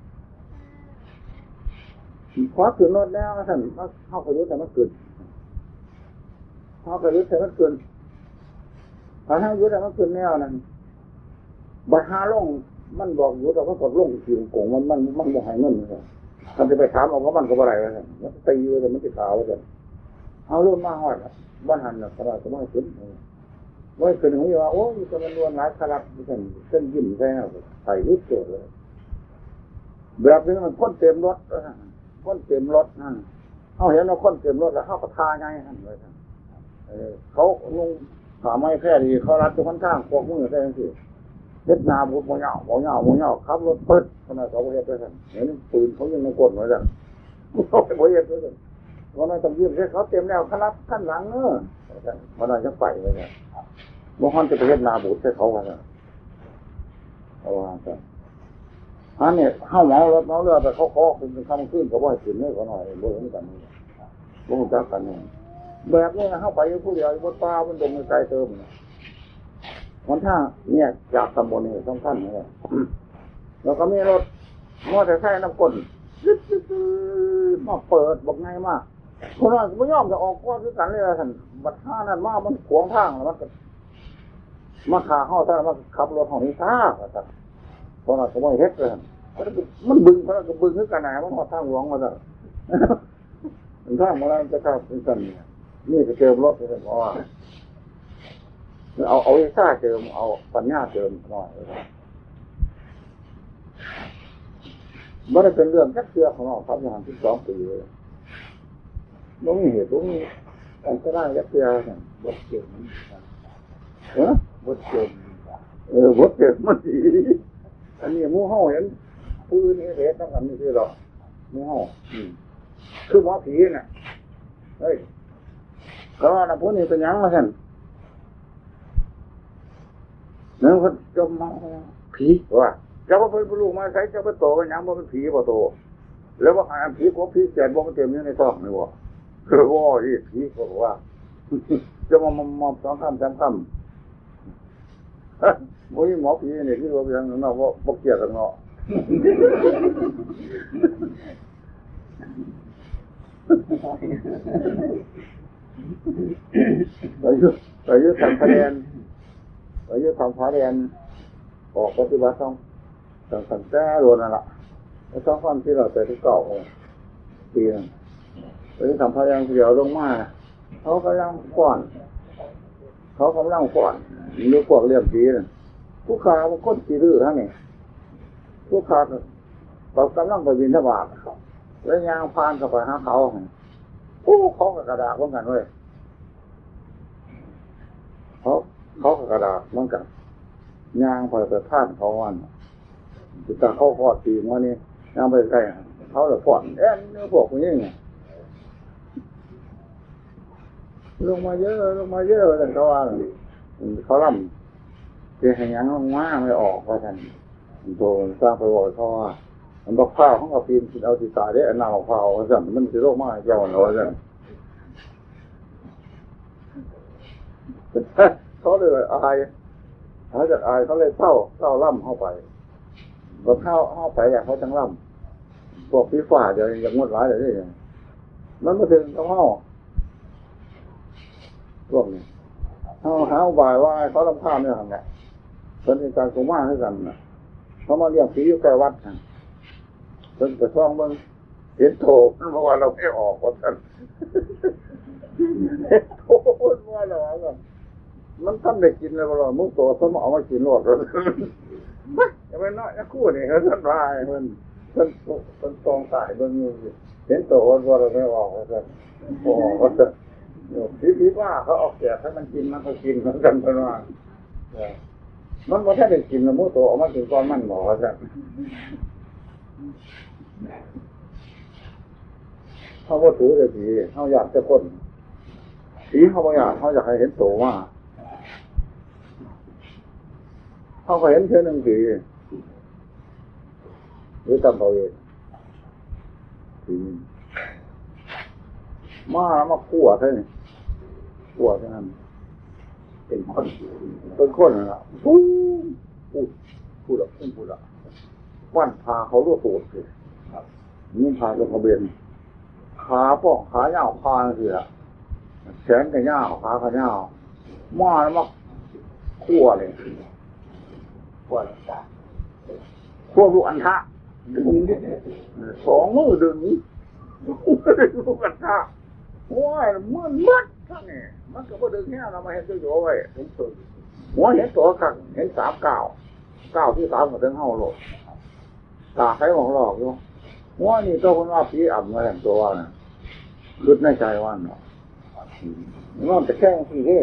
พอคืนรถแล้วท่านเข้าไปยึดแต่มันเกินเข้าไปยึดแต่มันเกินพอให้ยึดแต่มันเกินแนวนั้นบัดหาลงมันบอกอยู่แต่ว่ากดลงขีดโกงมันบอกให้เงินเลยท่านจะไปถามเอาว่ามันก็อะไรเลยมันตีอยู่แต่มันติดขาวเลยเอาลุ่นมาหอดบ้านหันขนาดก็ไม่ขึ้นไม่ขึ้นของอยู่ว่าโอ้ยจะมันรวนหลายขลับเส้นยิ้มใช่ไหมใส่ยึดเกิดเลยแบบนี้มันพ่นเต็มรถพ่นเต็มรถนั่นเขาเห็นว่าพ่นเต็มรถแล้วเขาก็ทาไงนั่นเลยเขานุ่งผ้าไม้แพร่ดีเขารัดทุกข้างพวกมือได้สิเล็ดนาบุญโมเงาขับรถเปิดขนาดเขาเห็นด้วยกันเห็นปืนเขายังในกดเหมือนกันเขาไปเห็นด้วยกันวันนั้นตำรวจเขาเต็มแล้วขลับขั้นหลังวันนั้นจะไปเลยเนี่ยบางคนจะไปเห็นนาบุญใช่เขากันเอาว่ากันอันนี้เข้าเมารถเมาเรือแต่เขาเป็นคำขึ้นเขาบ่อยขึ้นเลยก็หน่อยบ่เหมือนกันบ่จักกันเนี่ยแบบนี้เข้าไปผู้เดียวบนป่าบนดงไกลเติมวันท่าเนี่ยจากตำบลนี่ต้องท่านเลยแล้วก็มีรถมอเตอร์ไซค์น้ำก้นมาเปิดบอกไงมากคนนั้นไม่ยอมจะออกก้อนด้วยกันเลยท่านบัดท่านั้นมามันขวางทางแล้วมันมาขาห้อท่านมาขับรถของนี้ซ่าท่านเพราะเราก็ไม่เฮ็ดเลยมันบึงเพราะเราก็บึงขึ้นกันไหนมันหอดทางหลวงมาแล้วทางมาแล้วจะเข้าเป็นกันนี่จะเจิมรถเลยเพราะว่าเอาวิชาเจิมเอาปัญญาเจิมหน่อย ไม่ได้เป็นเรื่องแค่เชื่อของเราทำอย่างที่2 ปีเลยไม่มีเหตุไม่มีการก็ได้แค่เชื่อบทเก่งบทเก่งบทเก่งมันดีอันนี้มู่เห่าเห็นปืนนี่เด็ดต้องทำนี่คือหรอมู่เห่าคือหมอผีน่ะเฮ้ยก็นะพวกนี้เป็นยังมาสั่นเนี่ยเขาจะมาผีว่าเจ้าก็เป็นลูกมาใช้เจ้าเป็นโตเป็นยังว่าเป็นผีบ่โตแล้วว่าอันผีก็ผีแสนว่ามันเต็มอยู่ในท้องนี่บ่คือว่าที่ผีก็บอกว่าจะมา2 คำ 3 คำโอ้ยหมอผีเนี่ยที่เราเป็นยังเนาะว่าบ่เกี่ยวกันเนาะอายุทำคะแนนอายุทำคะแนนออกปฏิบัติต้องตั้งแต่โดนนั่นแหละแล้ว2 วันที่เราไปที่เก่าปีนึงอายุทำคะแนนเดียวลงมาเขากำลังฟ้อนหรือพวกเลี้ยงผีน่ะผู้ขาบางคนขี้ดื้อท่านนี่ผู้ขาเขากำลังไปบิณฑบาตแล้วยางพานเข้าไปหาเขาเขากับกระดาษเหมือนกันเว้ยเขากับกระดาษเหมือนกันยางไปท่านเขาวันจิตตาเขาฟอดตีวันนี้ยางไปใกล้เขาเลยฟอดเนื้อพวกนี้ไงลงมาเยอะเลยเขาว่าเขาล่ำเสียหายยังลงมาไม่ออกเพราะฉะนั้นโดนสร้างไปบ่อยเขาว่ามันบอกข้าวของเขาปีนเอาติตาได้อันน่าของเขาเพราะฉะนั้นมันสิโรคมากเจ้าหน่อยเพราะฉะนั้นเขาเลยอายเขาจะอายเขาเลยเศร้าล่ำเข้าไปพอเข้าไปอยากเขาจังล่ำพวกพี่ฝ่าเดี๋ยวยังงดร้ายเลยนี่มันมาถึงเขาพวกนี้เขาหาบ่ายว่าเขาลำพานเนี่ยทำไงเป็นการกุมารให้กันนะเขามาเลี้ยงผีอยู่ใกล้วัดนะเป็นกระช่องเมืองเห็นโถนั่นเพราะว่าเราไม่ออกคนกันเห็นโถว่าเราอะไรมันท่านได้กินแล้วเรามุกโตสมเอามากินหลอดแล้วจะเป็นน้อยคู่นี่เขาท่านวายมันตองสายเบื้องนี้เห็นโตว่าเราไม่ออกกันออกกันผีว่าเขาออกแจกให้มันกินมันก็กินเหมือนกันเป็นว่ามันว่าถ้าได้กินแล้วมุกโตออกมากินก้อนมันหมอกันเขาก็ถือเลยผีเขาอยากจะพ้นผีเขาบางอย่างเขาอยากให้เห็นโตว่าเขาก็เห็นเช่นหนึ่งผีหรือตามเขาเองผีมาขั่วใช่ไหมขั่วใช่ไหมเป็นคนนะพูดละวันพาเขาลวกตูดเลยนี่พาลงกระเบนขาป้องขาเน่าพาสิละแขนกับเน่าขากับเน่ามาแล้วมาขั่วเลยขั่วลูกอันทะ2 มือดึงลูกอันทะโอ้ยมืดท่านนี่มันก็บ่ดึงแค่เรามาเห็นตัวโยไว้เห็นตัวหัวเห็นตัวขังเห็น3 ก้าวที่3ก็ถึงเฮาโลดตาใครมองหลอกอยู่หัวนี่ตัวคนว่าผีอ่ำมาแต่งตัวว่าน่ะคิดในใจว่าเนาะมันจะแข้งที่เด้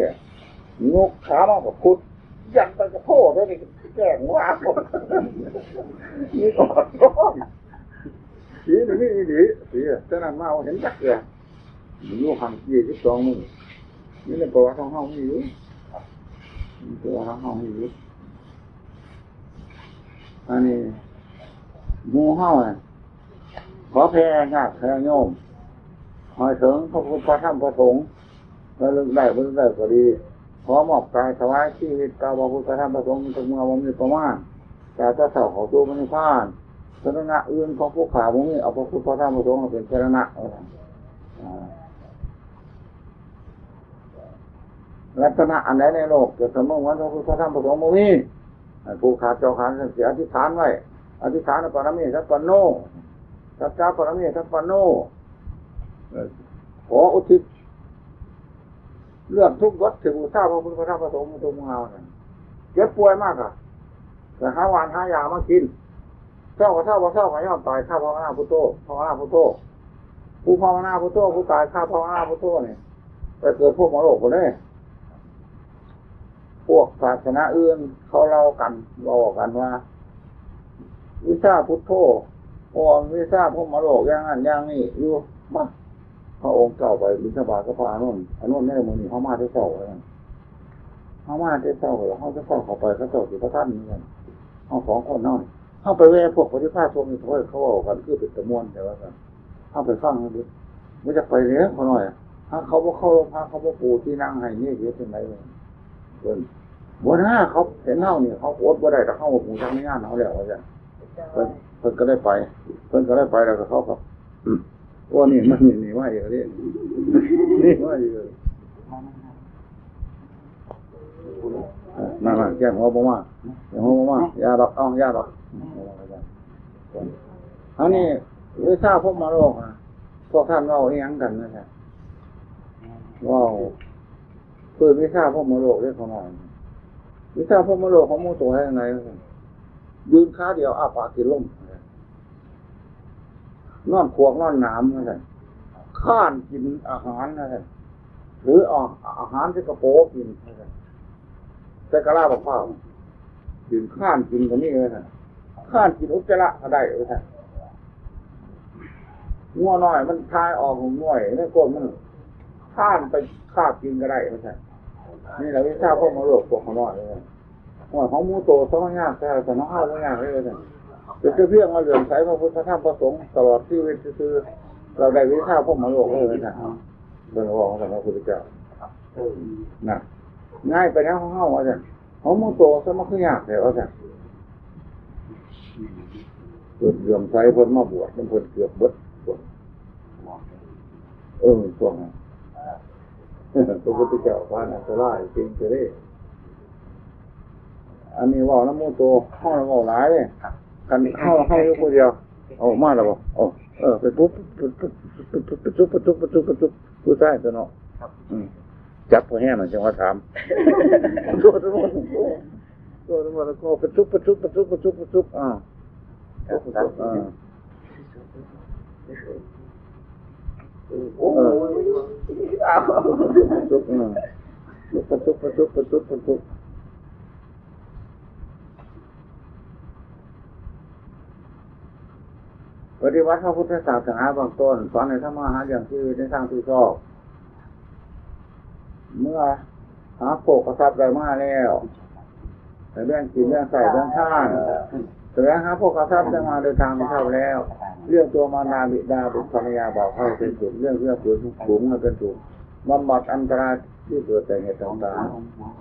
งกขามากับพุดยันไปกระโถได้ดิแก่งว่านี่ก่อนผีนี่ดีผีฉะนั้นมาเห็นจักเลยอยู่ห่าง22 มือนี่ในประวัติของเฮามีอยู่ตัวของเฮามีอยู่อันนี้หมู่เฮาน่ะขอแผ่ญาติแผ่โยมหอยถึงพระพุทธพระธรรมพระสงฆ์แล้วลึกได้บ่ลึกได้ก็ดีขอมอบกายถวายชีวิตตาพระพุทธพระธรรมพระสงฆ์ถึงเมื่อบ่มีประมาณแต่ถ้าเฒ่าเขาสู่พระนิพพานสรณะอื่นของผู้ขาบ่มีเอาพระพุทธพระธรรมพระสงฆ์เป็นสรณะลักษณะอันไหนในโลกจะเสมอวันพระพุทธพระธรรมพระสงฆ์บ่มีผู้ขาเจ้าขาเสียอธิษฐานไว้อธิษฐานปรมีสัพพโนสัจจะปรมีสัพพโนขออุทิศเรื่องทุกข์วัดถึงอุตสาหพระพุทธพระธรรมพระสงฆ์ตรงเงาเนี่ยเจ็บป่วยมากอ่ะแต่หาวานหายามากิน เศร้าก็เศร้าก็เศร้าก็ย่อมตายข้าภาวนาพุทโธภาวนาพุทโธผู้ภาวนาพุทโธผู้ตายข้าภาวนาพุทโธเนี่ยไปเกิดพวกมรโลกคนนี้พวกศาสนาอื่นเขาเล่ากันบอกกันว่าวิชาพุทโธพอวิชาพวกมรโลกอย่างนั้นอย่างนี้อยู่มาพระองค์เจ้าไปบิณฑบาตก็พระอนุนอนุนได้มือนี่เขามาที่เศร้าเลยเขามาที่เศร้าเลยเขาจะเข้าเข้าไปเขาเจ้าสิพระท่านนี่กันเขาสองคนน้อยเข้าไปแวะพวกปฏิภาณพวกนี้เขาบอกกันคือเป็นตะมวนแต่ว่ากันเข้าไปฟังดูไม่จะไปเลี้ยงเขาหน่อยถ้าเขาบ่เข้าพระเขาบ่ปูที่นั่งให้นี่เยอะเป็นไรเลยเพิ่นบนห้าเขาเห็นเท่านี่เขาโคตรบ่ได้แต่เข้าหูทางไม่งานเขาแล้วว่าจะเพิ่นก็ได้ไปเพิ่นก็ได้ไปแล้วก็เขาครับว่านี่มันนี่ว่าอย่างนี้นี่ว่าอย่างนี้นั่นแหละแก้หัวบ่มาแก้หัวบ่มายาดอกเอายาดอกอันนี้วิชาพวกมรโลกนะพวกท่านเล่าเอียงกันนะครับว้าวเปิดวิชาพวกมรโลกเรียกเขาหน่อยวิชาพวกมรโลกของมูตัวให้ยังไงยืนขาเดียวอาปากกินลมนอนขวงนอนหนามนะครับข้านกินอาหารนะครับหรืออาหารที่กระโปงกินนะครับแต่กระลาบข้าวกินข้านกินกันนี่เลยนะข้านกินอุจจาระก็ได้เลยนะงัวน้อยมันทายออกของง่อยนี่ก้นมันข้านไปคาบกินก็ได้เลยนะนี่แหละวิชาพวกมรโลกพวกเขาน้อยเลยหัวของมูโตสองอย่างแต่น้องห้าวไม่ยากเลยนะจะเพียงมาเหลื่อมใสพระพุทธธรรมประสงค์ตลอดชีวิตคือเราได้วิชาพวกมรโลกเลยนะเป็นหัวของพระพุทธเจ้านะง่ายไปแล้วของห้าวอาจารย์ของมูโตสมัครยากแต่อาจารย์เกิดเหลื่อมใสเพิ่นมาบวชเพิ่นเกือบบดช่วงนั้นพระพุทธเจ้าพานันตรายจริงจะได้อันนี้ว่าน้ำมูโตห้องเราบอกหลายเลยกันเข้าอยู่คนเดียวเอามาแล้วบอกไปปุ๊บผู้ชายตัวเนาะจับพอแห้งหน่อยจังหวะถามตัวทั้งหมดแล้วก็ไปทุบโอ้ทุบปฏิวัติพระพุทธศาสนาบางต้นสอนในธรรมะหาอย่างที่ในทางที่ชอบเมื่อหาโภคทรัพย์ได้มาแล้วแต่เรื่องกินเรื่องใส่เรื่องท่านแต่แล้วหาโภคทรัพย์ได้มาโดยทางไม่ชอบแล้วเรื่องตัวมานาบิดาบุตรภรรยาบอกให้เป็นสุดเรื่องผืนสูงให้เป็นสุดบำบัดอันตรายที่เกิดแต่เหตุต่าง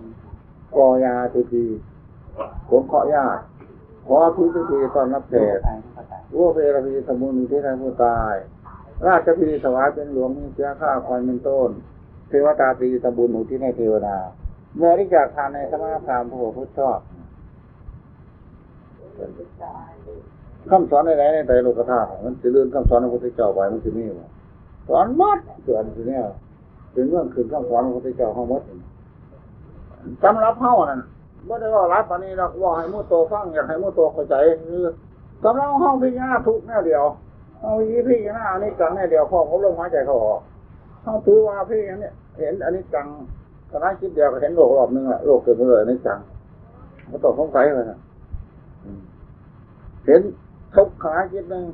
ๆกอยาทุทีผมขอยาขอพิธีตอนรับแขกวัวเพลพีสมุนที่ทางผู้ตายราชพิธีถวายเป็นหลวงมีเสียข้าคอยเป็นต้นเทวตาปีตบุญอุทิศให้เทวดาเมื่อได้จากทานในสมณพราหมณ์ผู้พุทธชอบคำสอนใดๆในไตรโลกธาตุมันจะเลื่อนคำสอนของพระพุทธเจ้าไปมันจะมีว่าสอนมัดส่วนที่เนี่ยเป็นเรื่องคืนคำสอนของพระพุทธเจ้าเขามัดจำรับเฮ้านั่นเมื่อได้ว่ารับตอนนี้เราว่าให้มุตโตฟังอยากให้มุตโตเข้าใจคือสำหรับห้องพิจารณาทุกแนวเดียวเอาพิจารณาอันนี้จังแนวเดียวพอเขาลงหายใจเขาออกเขาถือว่าพี่อันนี้เห็นอันนี้จังคณะคิดเดียวก็เห็นโลกรอบนึงแหละโลกเกิดมาเลยอันนี้จังเขาตอบสงสัยเลยนะเห็นทุกคณะคิดนึง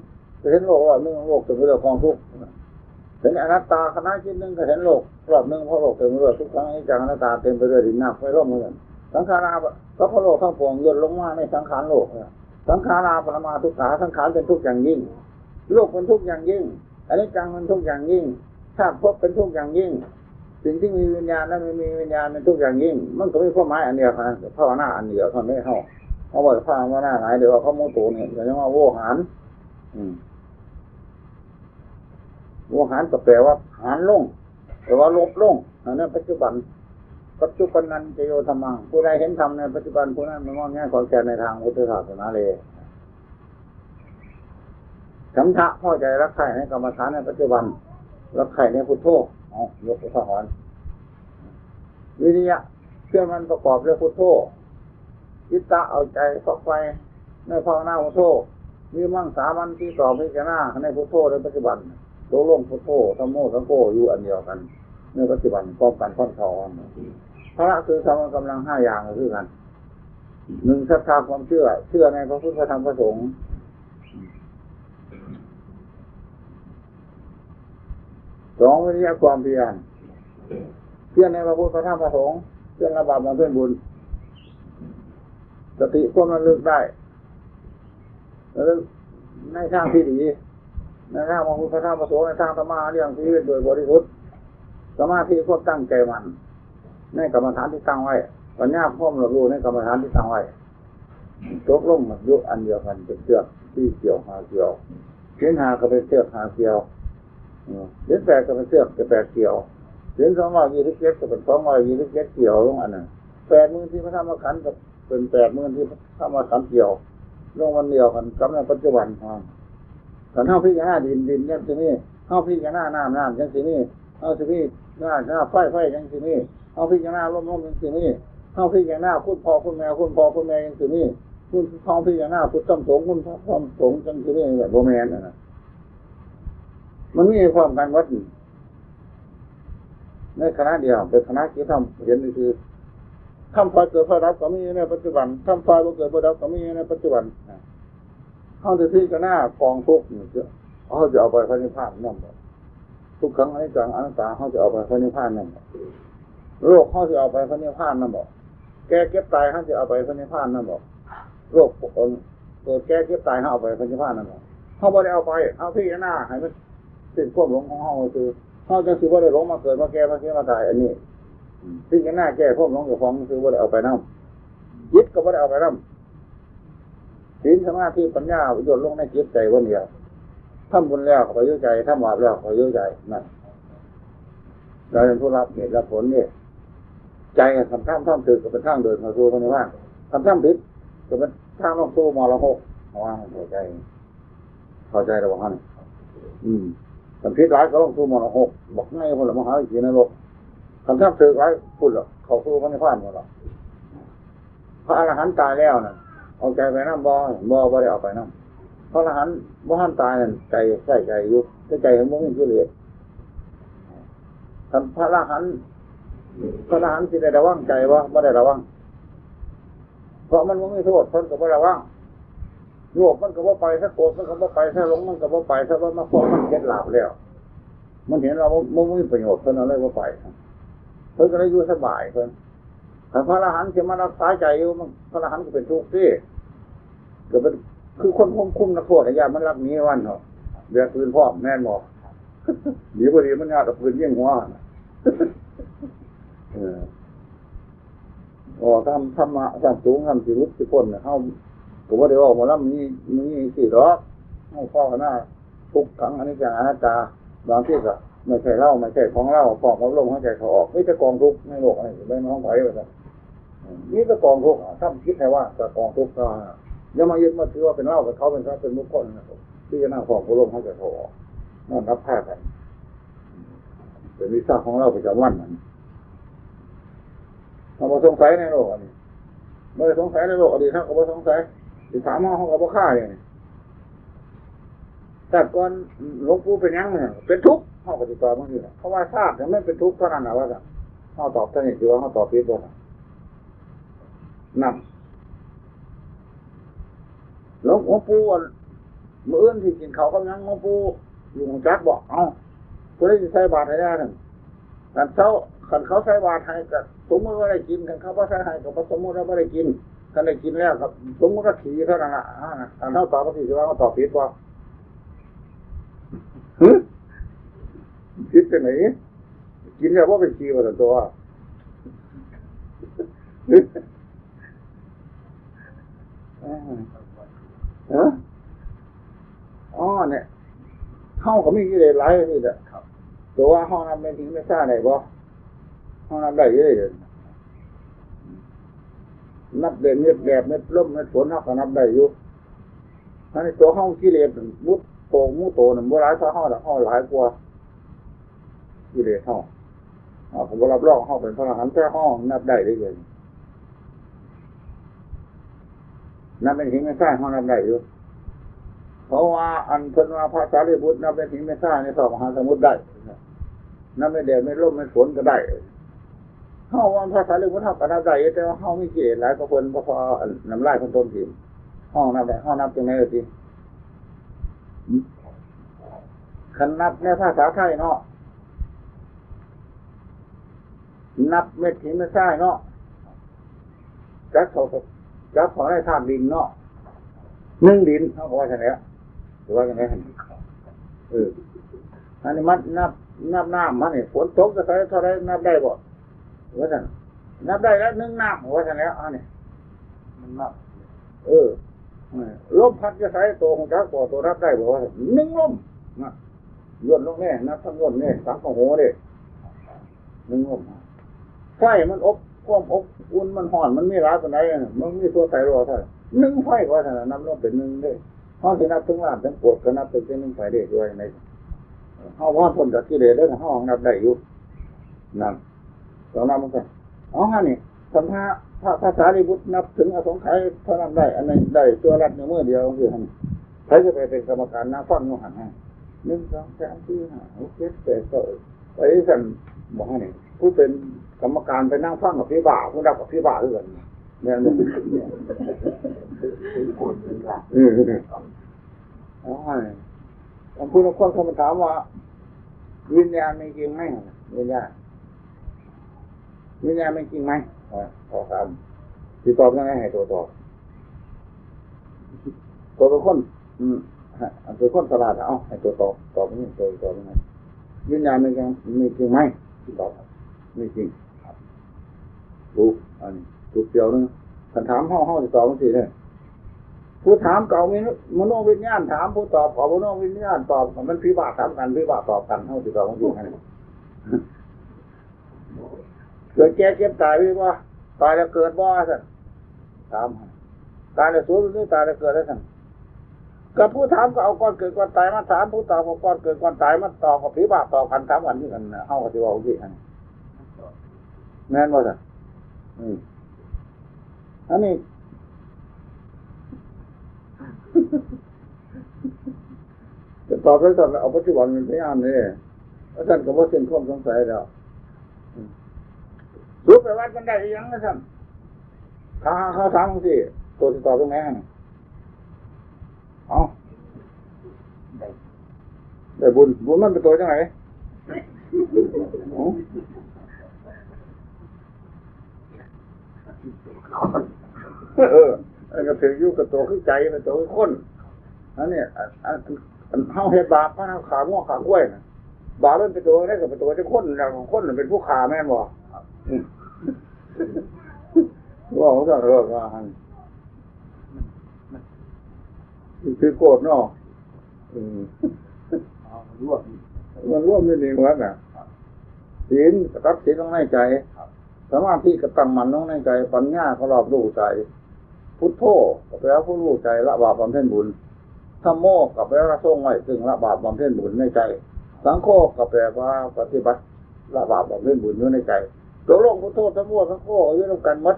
ก็เห็นโลกรอบนึงโลกเกิดมาเลยความทุกข์เห็นอนัตตาคณะคิดนึงก็เห็นโลกรอบนึงเพราะโลกเกิดมาเลยทุกครั้งนี้จังอนัตตาเต็มไปด้วยดินน้ำไฟร่มเหมือนกันสังขาราพระโลกทั้งปวงย่นลงมาในสังขารโลกสังขาราปรมาทุกขาสังขารเป็นทุกข์อย่างยิ่งโลกเป็นทุกข์อย่างยิ่งอันนี้จังเป็นทุกข์อย่างยิ่งชาติภพเป็นทุกข์อย่างยิ่งสิ่งที่มีวิญญาณและไม่มีวิญญาณเป็นทุกข์อย่างยิ่งมันก็มีความหมายอันเดียวกันภาวนาอันเดียวเท่านั้นเท่าเขาบอกภาวนาหลายเดี๋ยวเขาโมโตเนี่ยจะเรียกว่าโวหารโวหารก็แปลว่าหารลงแปลว่าลบลงอันนั้นปัจจุบันนั้นจะโยธรรมังผู้ใดเห็นธรรมในปัจจุบันผู้นั้นมันงอกแง่ขอนแก่นในทางพุทธศาสนาเลยฉันทะพอใจรักใคร่ในกรรมฐานในปัจจุบันรักใคร่ในพุทโธยกพุทธหอนวิริยะเชื่อมันประกอบด้วยพุทโธจิตตะเอาใจฝักไฟในภาวนาพุทโธ มีมั่งสามัญที่ต่อพิจารณาในพุทโธในปัจจุบันโลกโลกพุทโธธรรมโมสังโฆอยู่อันเดียวกันในปัจจุบันพร้อมกันพ้นทองพระคือทำกำลัง5อย่างคือกัน1ศรัทธาความเชื่อในพระพุทธธรรมพระสงฆ์2วิริยะความเพียรเพียรในพระพุทธธรรมพระสงฆ์เพียรละบาปบำเพ็ญบุญสติความระลึกได้ระลึกในทางที่ดีในทางพระพุทธธรรมพระสงฆ์ในทางธรรมะเรื่องชีวิตโดยบริสุทธิ์สมาธิควบตั้งใจมันในกรรมฐานที่ตั้งไว้ปัญญาพร้อมระรู้ในกรรมฐานที่ตั้งไว้ตกลงมันยุอันเดียวกันเป็นเชือกที่เกี่ยวหาเกี่ยวเส้นหาก็เป็นเชือกหาเกี่ยวเส้น8ก็เป็นเชือกจะ8เกี่ยวเส้น227ก็เป็น227เกี่ยวลงอันนั้น80,000ที่พระธรรมขันธ์ก็เป็น80,000ที่พระธรรมขันธ์เกี่ยวลงวันเดียวกันกับในปัจจุบันกันเท่าพิจารณาดินยังสินี่เท่าพิจารณาน้ำยังสินี่เท่าสินี่หน้าไฟยังสินี่เท่าพิจารณาลมยังสินี่เท่าพิจารณาคุณพ่อคุณแม่ยังสินี่คุณท้องพิจารณาพุทธสงฆ์คุณพระสงฆ์ยังสินี่แบบโบแมนนะมันมีความกันวัดในคณะเดียวเป็นคณะที่ทำเห็นนี่คือทำไฟเกิดไฟดับก็มีในปัจจุบันทำไฟบ่เกิดไฟดับก็มีในปัจจุบันเขาจะพิจารณากองทุกข์เขาจะเอาไปพระนิพพานนั่นแหละทุกครั้งอนิจจังอนัตตาเขาจะเอาไปพระนิพพานนั่นแหละโรคเขาจะเอาไปพระนิพพานนั่นบอกแก้เก็บตายเขาจะเอาไปพระนิพพานนั่นบอกโรคเกิดแก้เก็บตายเขาเอาไปพระนิพพานนั่นบอกเขาไม่ได้เอาไปเขาพิจารณาให้มันสิ้นความหลงของเขาคือเขาจะถือว่าได้หลงมาเกิดมาแก้มาตายอันนี้พิจารณาแก้พวกน้องกับฟองคือว่าได้เอาไปน้ำยึดก็ว่าได้เอาไปน้ำศีลสมาธิปัญญาโยนลงในจิตใจวันเดียวทำบุญแล้วขอยุ่ใจทำบาปแล้วขอยุ่ใจนั่นเราเป็นผู้รับเหตุรับผลนี่ใจทำถึงก็เป็นทางเดินเข้าสู่พระนิพพานทำผิดก็เป็นทางลงสู่มรณะว่าเข้าใจระหว่างนั้นทำผิดร้ายก็ลงสู่มรณะบอกง่ายคนละมหาวิธีนรกทำถึงร้ายพูดหรอกเข้าสู่พระนิพพานหมดหรอกพระอรหันต์ตายแล้วน่ะเอาใจไปน้ำบ่ได้เอาไปน้ำพระอรหันต์บ่หันตายนั่นใจใส่ใจยุบใจของมันไม่กิเลสทำพระอรหันต์สิได้ระวังใจว่าไม่ได้ระวังเพราะมันไม่โทษคนกับไม่ระวังโลภมันก็บ่ไปถ้าโกรธมันก็บ่ไปถ้าหลงมันก็บ่ไปถ้าว่ามันพอมันเก็ดหลาบแล้วมันเห็นเราไม่มีประโยชน์เพิ่นเอาเลยบ่ไปเพิ่นก็ได้อยู่สบายเพิ่นถ้าพระอรหันต์จะมารักษาใจอยู่มันพระอรหันต์ก็เป็นทุกข์สิก็เป็นคือคนคุ้มนักโทษญาติมันรักนี้วันเหรอเดือดปืนพ่อแม่นบอกดีพอดีมันยากกับปืนเยี่ยงหัวทำมาทำสูงทำสิรุตสิพ้นเข้าผมว่าเดี๋ยวออกมาแล้วมีสี่ล้อให้พ่อหน้าทุกครั้งอันนี้จะอนัตตาบางที่ก็ไม่ใช่เล่าไม่ใช่ของเล่าฟอกเขาลงให้ใจเขาออกนี่จะกองทุกในโลกอะไรไม่น้องไผ่แบบนี้จะกองทุกถ้าคิดให้ว่าจะกองทุกก็ยังมายึดมาถือว่าเป็นเล่ากับเขาเป็นพระเป็นมุขคนนะครับที่จะนั่งฟอกเขาลงให้ใจเขาออกนั่นรับผ้ากันเป็นวิชาของเราประจำวันนั้นเราไม่สงสัยในโลกอันนี้ไม่สงสัยในโลกอดีตท่านก็ไม่สงสัยที่ถามมาเขาก็บ่ฆ่าอย่างนี้แต่ก่อนหลวงปู่เป็นยังเนี่ยเป็นทุกข์เขาปฏิบัติบางทีเพราะว่าทราบยังไม่เป็นทุกข์เท่านั้นนะว่าเขาตอบท่านนี่คือว่าเขาตอบผิดว่านั่นหลวงปู่เมื่ออื่นที่กินเขาก็ยังหลวงปู่อยู่ของจักบอกเอาคนที่ใส่บาตรให้ได้หนึ่งขันเขาใส่บาตรให้กับสมมติว่าได้กินขันเขาไม่ใส่ให้กับสมมติว่าไม่ได้กินขันได้กินแล้วกับสมมติว่าขี่เท่านั้นละขันเขาตอบก็คือว่าเขาตอบผิดว่าคิดจะไหนกินแล้วว่าเป็นขี่ว่าตัวเนี่ยห้องก็มีกิเลสหลายนี่แหละตัวว่าห้องนั้นเป็นทิ้งไม่ทราบไหนบ่ห้องนั้นได้เยอะเลยนับเด่นเม็ดแดดเม็ดลมเม็ดฝนเขาก็นับได้อยู่อันนี้ตัวห้องกิเลสมุดโตมูโตหนึ่งโบราณเท่าห้องแต่ห้องหลายกว่ากิเลสห้องผมก็รับรองห้องเป็นพระอรหันต์แค่ห้องนับได้เลยนับเป็นทิ้งไม่ทราบห้องนับได้อยู่ เพราะว่าอันเพิ่นว่าภาษาลิบุตรนับเป็นหินไม่ซ่าในสอบมหาสมุทรได้นับไม่แดดไม่ร่มไม่ฝนก็ได้เฮาวันภาษาลิบุตรเฮาก็นับได้แต่ว่าเฮามีเกศหลายกว่าเพิ่นเพราะน้ำลายเพิ่นต้นถิ่นห้องนับได้ห้องนับจังได๋สิคันนับในภาษาไทยเนาะนับเม็ดหินไม่ซ่าเนาะจักเขาได้ธาตุดินเนาะ1ดินเฮาก็ว่าจังได๋หรือว่าจังได๋อันนี้มันนับน้ำมันนี่ฝนตกจะใส่เท่าไรนับได้บ่ว่าซั่นนับได้แล้ว1น้ำว่าซั่นแล้วอันนี้มันนับลมพัดจะใส่ตัวของจักบ่ตัวรับได้บ่ว่า1ลมนะย่นลงแน่นับทั้งย่นแน่สังของโหเด้1ลมไฟมันความอบอุ่นมันร้อนมันมีหลายปานใดมันมีตัวไตรอเท่า1ไฟว่าซั่นนับลงเป็น1เด้เฮาสินับถึงล้านถึงโกรธก็นับเป็น1ไฟได้ด้วยในเฮาว่าพ้นจากกิเลสแล้วเฮานับได้อยู่นั่นต้องนับมันกันฮะนี่สัมภาภาษาลิบุตรนับถึงอสงไขยเท่านั้นได้อันนั้นได้ตัวรัดในมือเดียวคือหั่นใครจะไปเป็นกรรมการนับฟังอยู่หั่นให้1 2 3 4 5 6 7 8 9ไปสั่นบ่ฮะนี่ผู้เป็นกรรมการไปนั่งฟังกับพี่บ่าผู้รับกับพี่บ่าคือกันแม่นบ่ผู้นักคนเขามาถามว่าวิญญาณมีจริงไหมวิญญาณมีจริงไหมขอถามที่ตอบยังไงให้ตัวตอบตัวเป็นคนเป็นคนตลาดเอาให้ตัวตอบนี่ตัวยังไงวิญญาณมีจริงไหมที่ตอบมีจริงถูกอันนี้ถูกเดียวนึงคันถามห้องที่ตอบมันสิเนี่ยผู้ถามเก่ามีมโนวิญญาณถามผู้ตอบมโนวิญญาณตอบมันพิบัติถามกันพิบัติตอบกันเท่าที่ตอบของจริงอันนี้เกิดแก่เจ็บตายไม่ว่าตายแล้วเกิดว่าสั่นถามตายแล้วสูญหรือตายแล้วเกิดได้สั่นกับผู้ถามก็เอาก่อนเกิดก่อนตายมาถามผู้ตอบก่อนเกิดก่อนตายมาตอบกับพิบัติตอบกันถามกันนี่กันเท่ากับที่ว่าของจริงอันนี้แม่นว่าสั่นอันนี้จะตอบได้ตอนเอาปัจจุบันเป็นพยานนี่อาจารย์ก็ว่าเส้นข้อมสงสัยแล้วรู้ไปวัดกันได้ยังนะท่านเขาถามสิตัวที่ตอบตรงไหนเอาได้บุญมันเป็นตัวจังไหนอันก็ถือยุกับตัวขึ้นใจเป็นตัวขึ้นคนอันนี้เฮาเฮ็ดบาปพระนาขาง้อขากล้วยนะบาปมันเป็นตัวได้กับเป็นตัวจะคนแล้วคนเป็นผู้ขาแม่นบ่ว่าเขาจะเลิกว่าหันคือโกรธเนาะมันร่วมนี่นี่ว่าน่ะศีลกับศีลต้องในใจสมาธิกับตั้งมั่นต้องในใจปัญญาเขารอบรู้ใจพุทโธก็แปลว่าผู้รู้ใจละบาปบำเพ็ญบุญธัมโมก็แปลว่าทรงไว้ซึ่งละบาปบำเพ็ญบุญในใจสังโฆก็แปลว่าปฏิบัติละบาปบำเพ็ญบุญอยู่ในใจตัวโลกพุทโธธัมโมสังโฆอยู่ร่วมกันหมด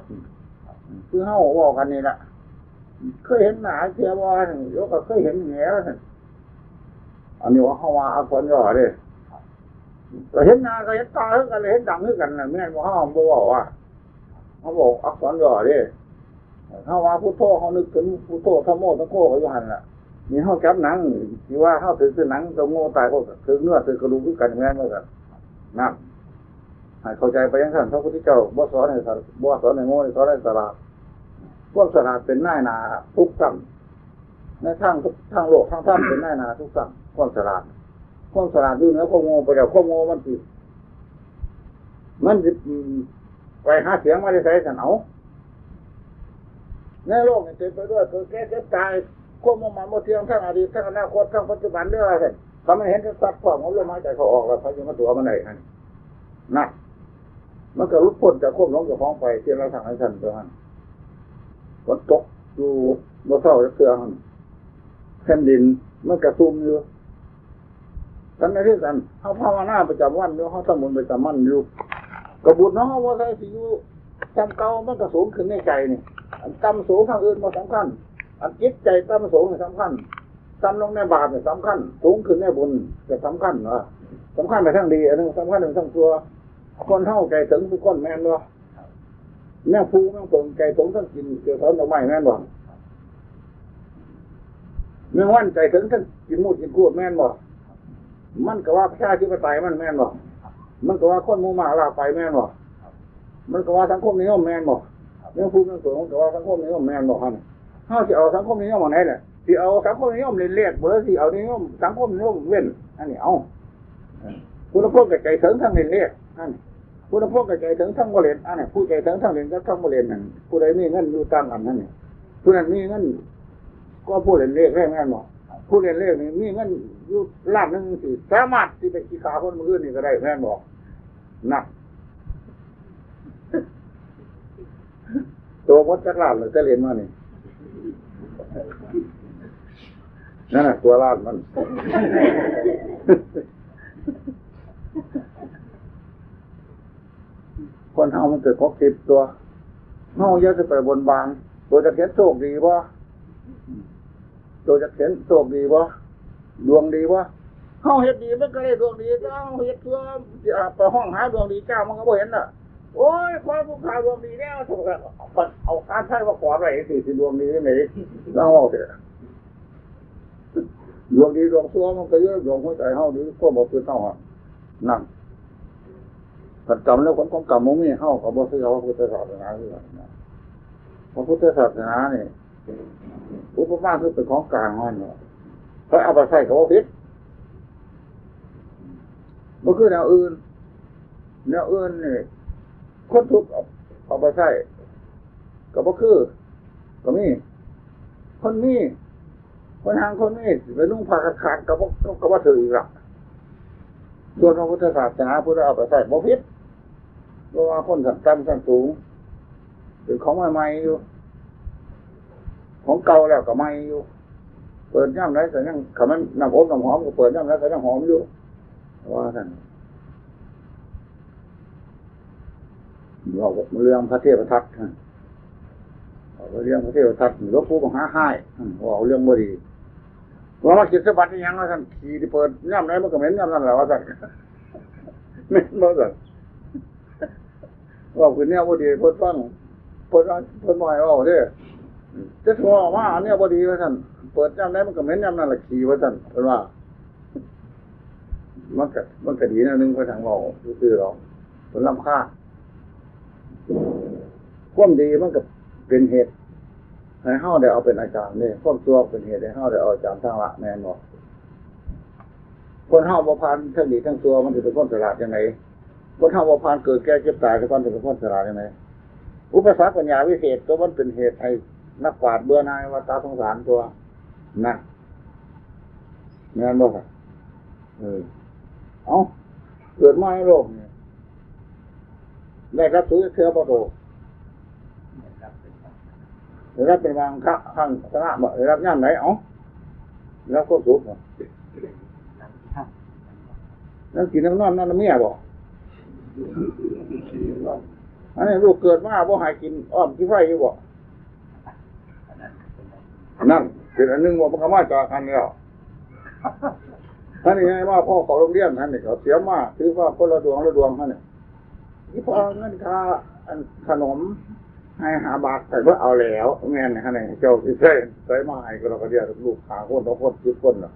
คือเฮาว่ากันนี่ล่ะเคยเห็นหนาเสียว่าโยก็เคยเห็นแหน่ว่าอันนี้ว่าเฮาว่าอักษรย่อเด้ก็เห็นหน้าก็เห็นตาคือกันเห็นดังคือกันน่ะแม่นบ่เฮาบ่ว่าว่าเขาบอกอักษรย่อเด้เฮาว่าพุทโธเฮานึกถึงพุทโธธัมโมสังโฆก็อยู่หั่นล่ะนี่เฮาจับหนังสิว่าเฮาถือหนังตัวโง่ตายก็ถือเนื้อถือกระดูกคือกันแม่นว่าซั่นนั่นให้เข้าใจไปจังซั่นพระพุทธเจ้าบ่สอนให้บ่สอนให้โง่สอนให้ฉลาดพวกฉลาดเป็นนายนาทุกสั่งในทางโลกทางธรรมเป็นนายนาทุกสั่งความฉลาดอยู่เหนือความโง่ไปแล้วความโง่มันสิไปหาเสียงมาได้ใส่ซั่นเอาในโลกนี่เต็มไปด้วยเกิดแก่เจ็บตายความมุ่งมั่นบ่เที่ยงทั้งอดีตทั้งอนาคตทั้งปัจจุบันเด้อซั่นถ้ามันเห็นสัตว์ความของลมหายใจเขาออกแล้วเขาจะมาตัวมันได้หั่นนั่นมันก็หลุดพ้นจากความหลงจากของไปที่เราทางให้ท่านตัวนั้นฝนตกอยู่บ่เศร้าจะเกลือหั่นแผ่นดินมันกระซุ่มอยู่ทั้งในที่กันเฮาภาวนาประจำวันอยู่เฮาสมุนประจำวันอยู่กระบุญเนาะว่าใส่สิอยู่จำเก่ามันก็สูงขึ้นในใจนี่อันต่ำสูงทางอื่นบ่สำคัญอันจิตใจต่ำสูงสำคัญ ซ้ำลงในบาปเนี่ยสำคัญสูงขึ้นในบุญจะสำคัญเหรอสำคัญไปทั้งดีอันนึงสำคัญไปทั้งตัวคนเท่าใจถึงทุกคนแม่นบ่แม่ภูแม่เปิงใจถึงทั้งกินเกี่ยวกับดอกไม้แม่นบ่เมื่อวันใจถึงทั้งกินมูดกินกูดแม่นบ่มันก็ว่าประชาธิปไตยมันแม่นบ่มันก็ว่าคนมูมาลาไปแม่นบ่มันก็ว่าสังคมนิยมแม่นบ่เมื่อภูแม่เปิงมันก็ว่าสังคมนิยมแม่นบ่ฮะเฮาสิเอาสังคมนิยมมาไหนเนี่ยสิเอาสังคมนิยมเรียกบ่สิเอานิยมสังคมนิยมเว้นอันนี้เอาคุณพวกกับใจถึงทั้งเรียกอันคุณพวกกับใจถึงทั้งบริเวณอันนี้ผู้ใจถึงทั้งเรียนก็ทั้งบริเวณนั่นผู้ใดมีเงินอยู่ตั้งอันนั้นนี่ผู้นั้นมีเงินก็ผู้เรียนเลขได้แม่นบ่ผู้เรียนเลขนี่มีเงินอยู่ล้านนึงสิสามารถที่ไปขี้ขาคนมื้ออื่นนี่ก็ได้แม่นบ่นักตัววัดจักรล้านเลยจะเรียนมานี่นั่นน่ะตัวล้านมันคนเฮามันเกิด60ตัวเฮาอยากจะไปบนบานตัวจะเขียนโชคดีบ่ตัวจะเขียนโชคดีบ่ดวงดีบ่เฮาเฮ็ดดีมันก็ได้ดวงดีเจ้าเฮ็ดชั่วไปห้องหาดวงดีเจ้ามันก็บ่เห็นน่ะโอ้ยขอผู้ขายดวงดีแล้วถูกแล้วเอาการใช้ว่าขอไว้สิดวงดีได้ไหนเราเอาเถอะดวงดีดวงชั่วมันก็เยอะดวงหัวใจเฮาดีก็บ่คือเฮาอ่ะนั่นถ้าจำแล้วคนของกรรมมีเฮาก็บ่ซื้อเอาพระพุทธศาสนาคือกันนะพระพุทธศาสนานี่อุปมาคือเป็นของกลางมันเนาะเพราะเอาไปใช้ก็บ่ผิดบ่คือแนวอื่นนี่คนทุกข์เอาไปใช้ก็บ่คือก็มีคนทางคนนี้ไปนุ่งผ้าขาดก็บ่ถืออีกละส่วนพระพุทธศาสนาพุทธเอาไปใช้บ่ผิดเพราะว่าคนสันต่ำสันสูงเป็นของใหม่ๆอยู่ของเก่าแล้วก็ใหม่อยู่เปิดย่ำไรแต่ยังขมันน้ำอบน้ำหอมก็เปิดย่ำไรแต่ยังหอมอยู่ว่าท่านบอกเรื่องพระเทพทัตเรื่องพระเทพทัตหลวงปู่มหาให้ว่าเรื่องบ่ดีว่ามาคิดสบัดยังว่าท่านขี่ที่เปิดย่ำไรมันก็เหม็นย่ำนั่นแหละว่าท่านเหม็นบ่ท่านว่าคือเนี่ยบ่ดีเพิ่นฟังเพิ่นหน่อยว่าเด้อจะโทรออกมาเนี่ยบ่ดีว่าท่านเปิดย่ำไรมันก็เหม็นย่ำนั่นแหละขี่ว่าท่านเพิ่นว่ามันก็ดีนะนึงเพิ่นทางเว้าซื่อๆหรอกเพิ่นรำคาญความดีมันก็เป็นเหตุให้เฮาได้เอาเป็นอาจารย์นี่ความชั่วเป็นเหตุให้เฮาได้เอาอาจารย์ทางละแม่นบ่คนเฮาบ่ผ่านทั้งดีทั้งชั่วมันสิเป็นคนฉลาดจังได๋คนเฮาบ่ผ่านเกิดแก่เจ็บตายทุกคนสิเป็นคนฉลาดจังได๋อุปสรรคปัญญาวิเศษตัวมันเป็นเหตุให้นักปราชญ์เบื่อหน่ายวัฏสงสารตัวนะแม่นบ่ครับเอ้าเกิดมาในโลกนี่ได้รับถือเทือประโตได้รับเป็นบางข้างสนะบ่ได้รับย่ำไหนเอ้าแล้วก็สุขนั่นกินน้ำนอนนั่นเมียบ่อันนี้ลูกเกิดมาบ่หายกินอ้อมกินไฟอยู่บ่นั่นเป็นอันนึงว่ามันก็มาจากอันนี้แล้วท่านนี่ไงว่าพ่อเขาโรงเรียนท่านนี่เขาเสียมาถือว่าคนละดวงท่านนี่ที่พ่อเงินค่าขนมให้หาบาทใส่เพื่อเอาแล้วแม่นี่ฮะนี่เจ้าที่ใส่มาให้ก็เราก็เดียวลูกขาคนเราคนคิดคนเนาะ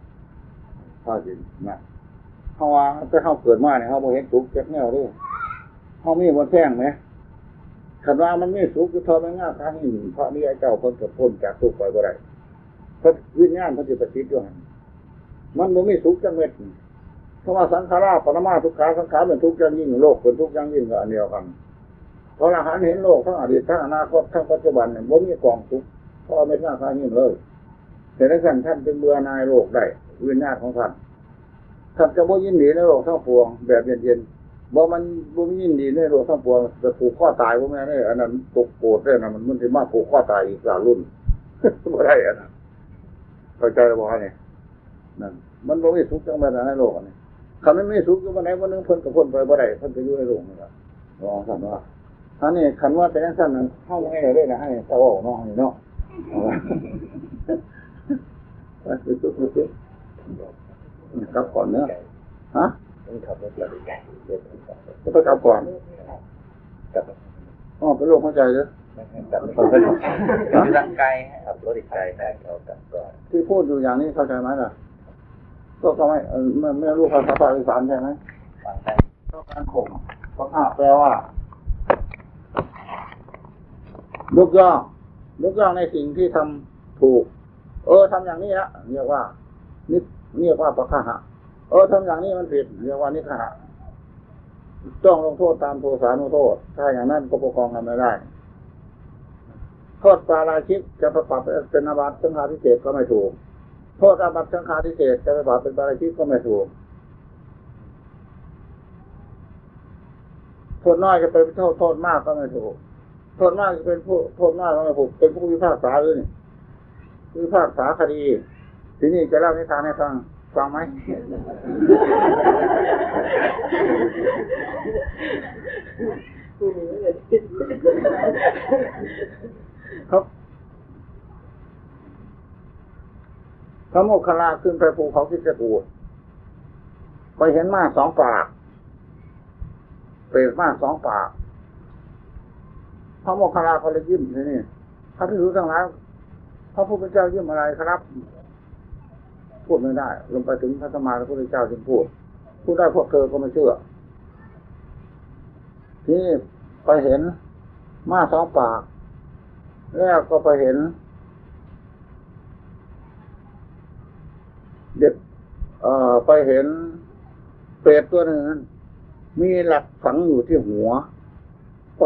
ถ้าจริงนะเขาว่าถ้าเขาเกิดมาเนี่ยเขาบ่เห็นสุขเจ็บแนวด้วยเขามีบนแท่งไหมขันว่ามันไม่สุขคือทอไม่ง่ายครั้งนี้เพราะนี่ไอ้เจ้าคนกับพ้นจากทุกข์ไปบ่ได้เพราะวิญญาณพระจิตประสิทธิ์ด้วยมันไม่สุขจังเม็ดเพราะว่าสังขาราปรมาทุกขาสังขารเป็นทุกข์ยังยิ่งโลกเป็นทุกข์ยังยิ่งกับอันเดียวกันเพราะอาหารเห็นโลกทั้งอดีตทั้งอนาคตทั้งปัจจุบันเนี่ยบ่มีกองทุกข์เพราะไม่สร้างสร้างยิ่งเลยแต่ในขั้นท่านจึงเบื่อหน่ายโลกได้วิญญาณของท่านจะบ่ยินดีในโลกทั้งปวงแบบเย็นๆบ่มันบ่ยินดีในโลกทั้งปวงจะผูกข้อตายบ่แม่นี่อันนั้นตกโกรธได้นะมันสิมาผูกข้อตายอีกหลายรุ่นบ่ได้อันนั้นเข้าใจบ่ฮะนี่นั่นมันบ่มีสุขจังแบบนั้นในโลกนี่คันมันไม่สุขอยู่บ่ไหนบ่นึงเพิ่นก็พ้นไปบ่ได้เพิ่นก็อยู่ในโลกนี่ล่ะลองซั่นว่าอันนี้คันว่าเป็นจังซั่นนั้นเฮาให้ได้นะให้ตะเว้าเนาะนี่เนาะ ไปจุดกลับก่อนเนอะฮะจะไปกลับก่อนอ๋อเป็นโรคหัวใจเลยร่างกายครับรถติดใจได้เรากลับก่อนที่พูดอยู่อย่างนี้เข้าใจไหมล่ะก็ไม่รู้ภาษาอีสานใช่ไหมฟังได้ก็การข่มก็ข้าแปลว่ายกย่องในสิ่งที่ทำถูกทำอย่างนี้นะเรียกว่านิเรียกว่าปะฆะหะทำอย่างนี้มันผิดเรียกว่านิฆะต้องลงโทษตามโทสานุโทษถ้าอย่างนั้นก็ปกครองกันไม่ได้โทษปาราชิกจะประปรับเป็นอาบัติสังฆาทิเศษก็ไม่ถูกโทษอาบัติสังฆาทิเศษจะไปปรับเป็นปาราชิกก็ไม่ถูกโทษน้อยจะเป็นโทษมากก็ไม่ถูกโทษมากจะเป็นโทษมากก็ไม่ถูกเป็นผู้พิพากษาหรือนี่พิพากษาคดีทีนี้จะเล่านิทานให้ฟังไหมครับพระโมคคัลลาขึ้นไปภูเขาคิชกูฏไปเห็นม้า2 ปากเปรตม้า2 ปากพระโมคคัลลาก็เลยยิ้มทีนี่พระภิกษุทั้งหลายพระพุทธเจ้ายิ้มอะไรครับพูดไม่ได้ลงไปถึงพระสัมมาสัมพุทธเจ้าจึงพูดได้พวกเธอก็ไม่เชื่อที่ไปเห็นม้า2 ปากแล้วก็ไปเห็นเด็กไปเห็นเปรตตัวหนึ่งมีหลักฝังอยู่ที่หัวไป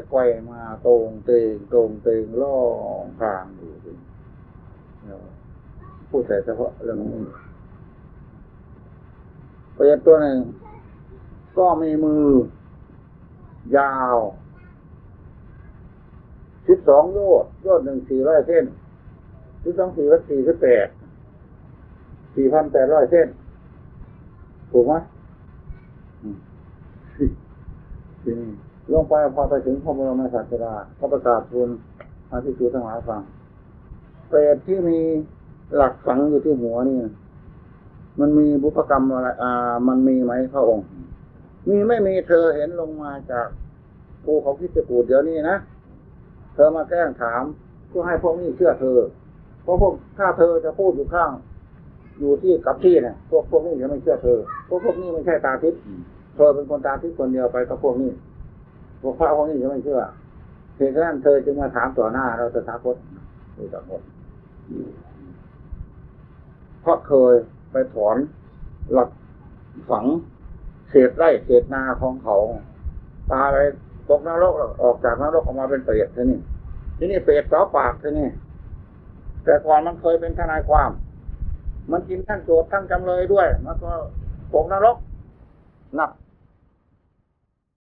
ไกวมาตรงเตงล่องทางอยู่พูดแต่เฉพาะเรื่องนี้เปรตตัวหนึ่งก็มีมือยาว12 โยชน์1 400 เส้น12 4 48 4,800 เส้นถูกไหมทีนี้ลงไปพอไปถึงพระบรมศาสดาก็ประกาศทูลพระภิกษุทั้งหลายฟังเปรตที่มีหลักฝังอยู่ที่หัวนี่มันมีบุพกรรมอะไรมันมีไหมพระองค์มีไม่มีเธอเห็นลงมาจากภูเขาคิชกูฏเดี๋ยวนี้นะเธอมาแกล้งถามเพื่อให้พวกนี้เชื่อเธอเพราะถ้าเธอจะพูดอยู่ข้างอยู่ที่กับที่เนี่ยพวกนี้จะไม่เชื่อเธอพวกนี้ไม่ใช่ตาทิพย์เธอเป็นคนตาทิพย์คนเดียวไปกับพวกนี้พวกพระพวกนี้จะไม่เชื่อเหตุฉะนั้นเธอจึงมาถามต่อหน้าเราตถาคตเพราะเคยไปถอนหลักฝังเศษไร่เศษนาของเขาตายไปตกนรกออกจากนรกออกมาเป็นเปรตทีนี้เปรต2 ปากทีนี้แต่ก่อนมันเคยเป็นทนายความมันกินทั้งโจทย์ทั้งจำเลยด้วยมันก็ตกนรกนับ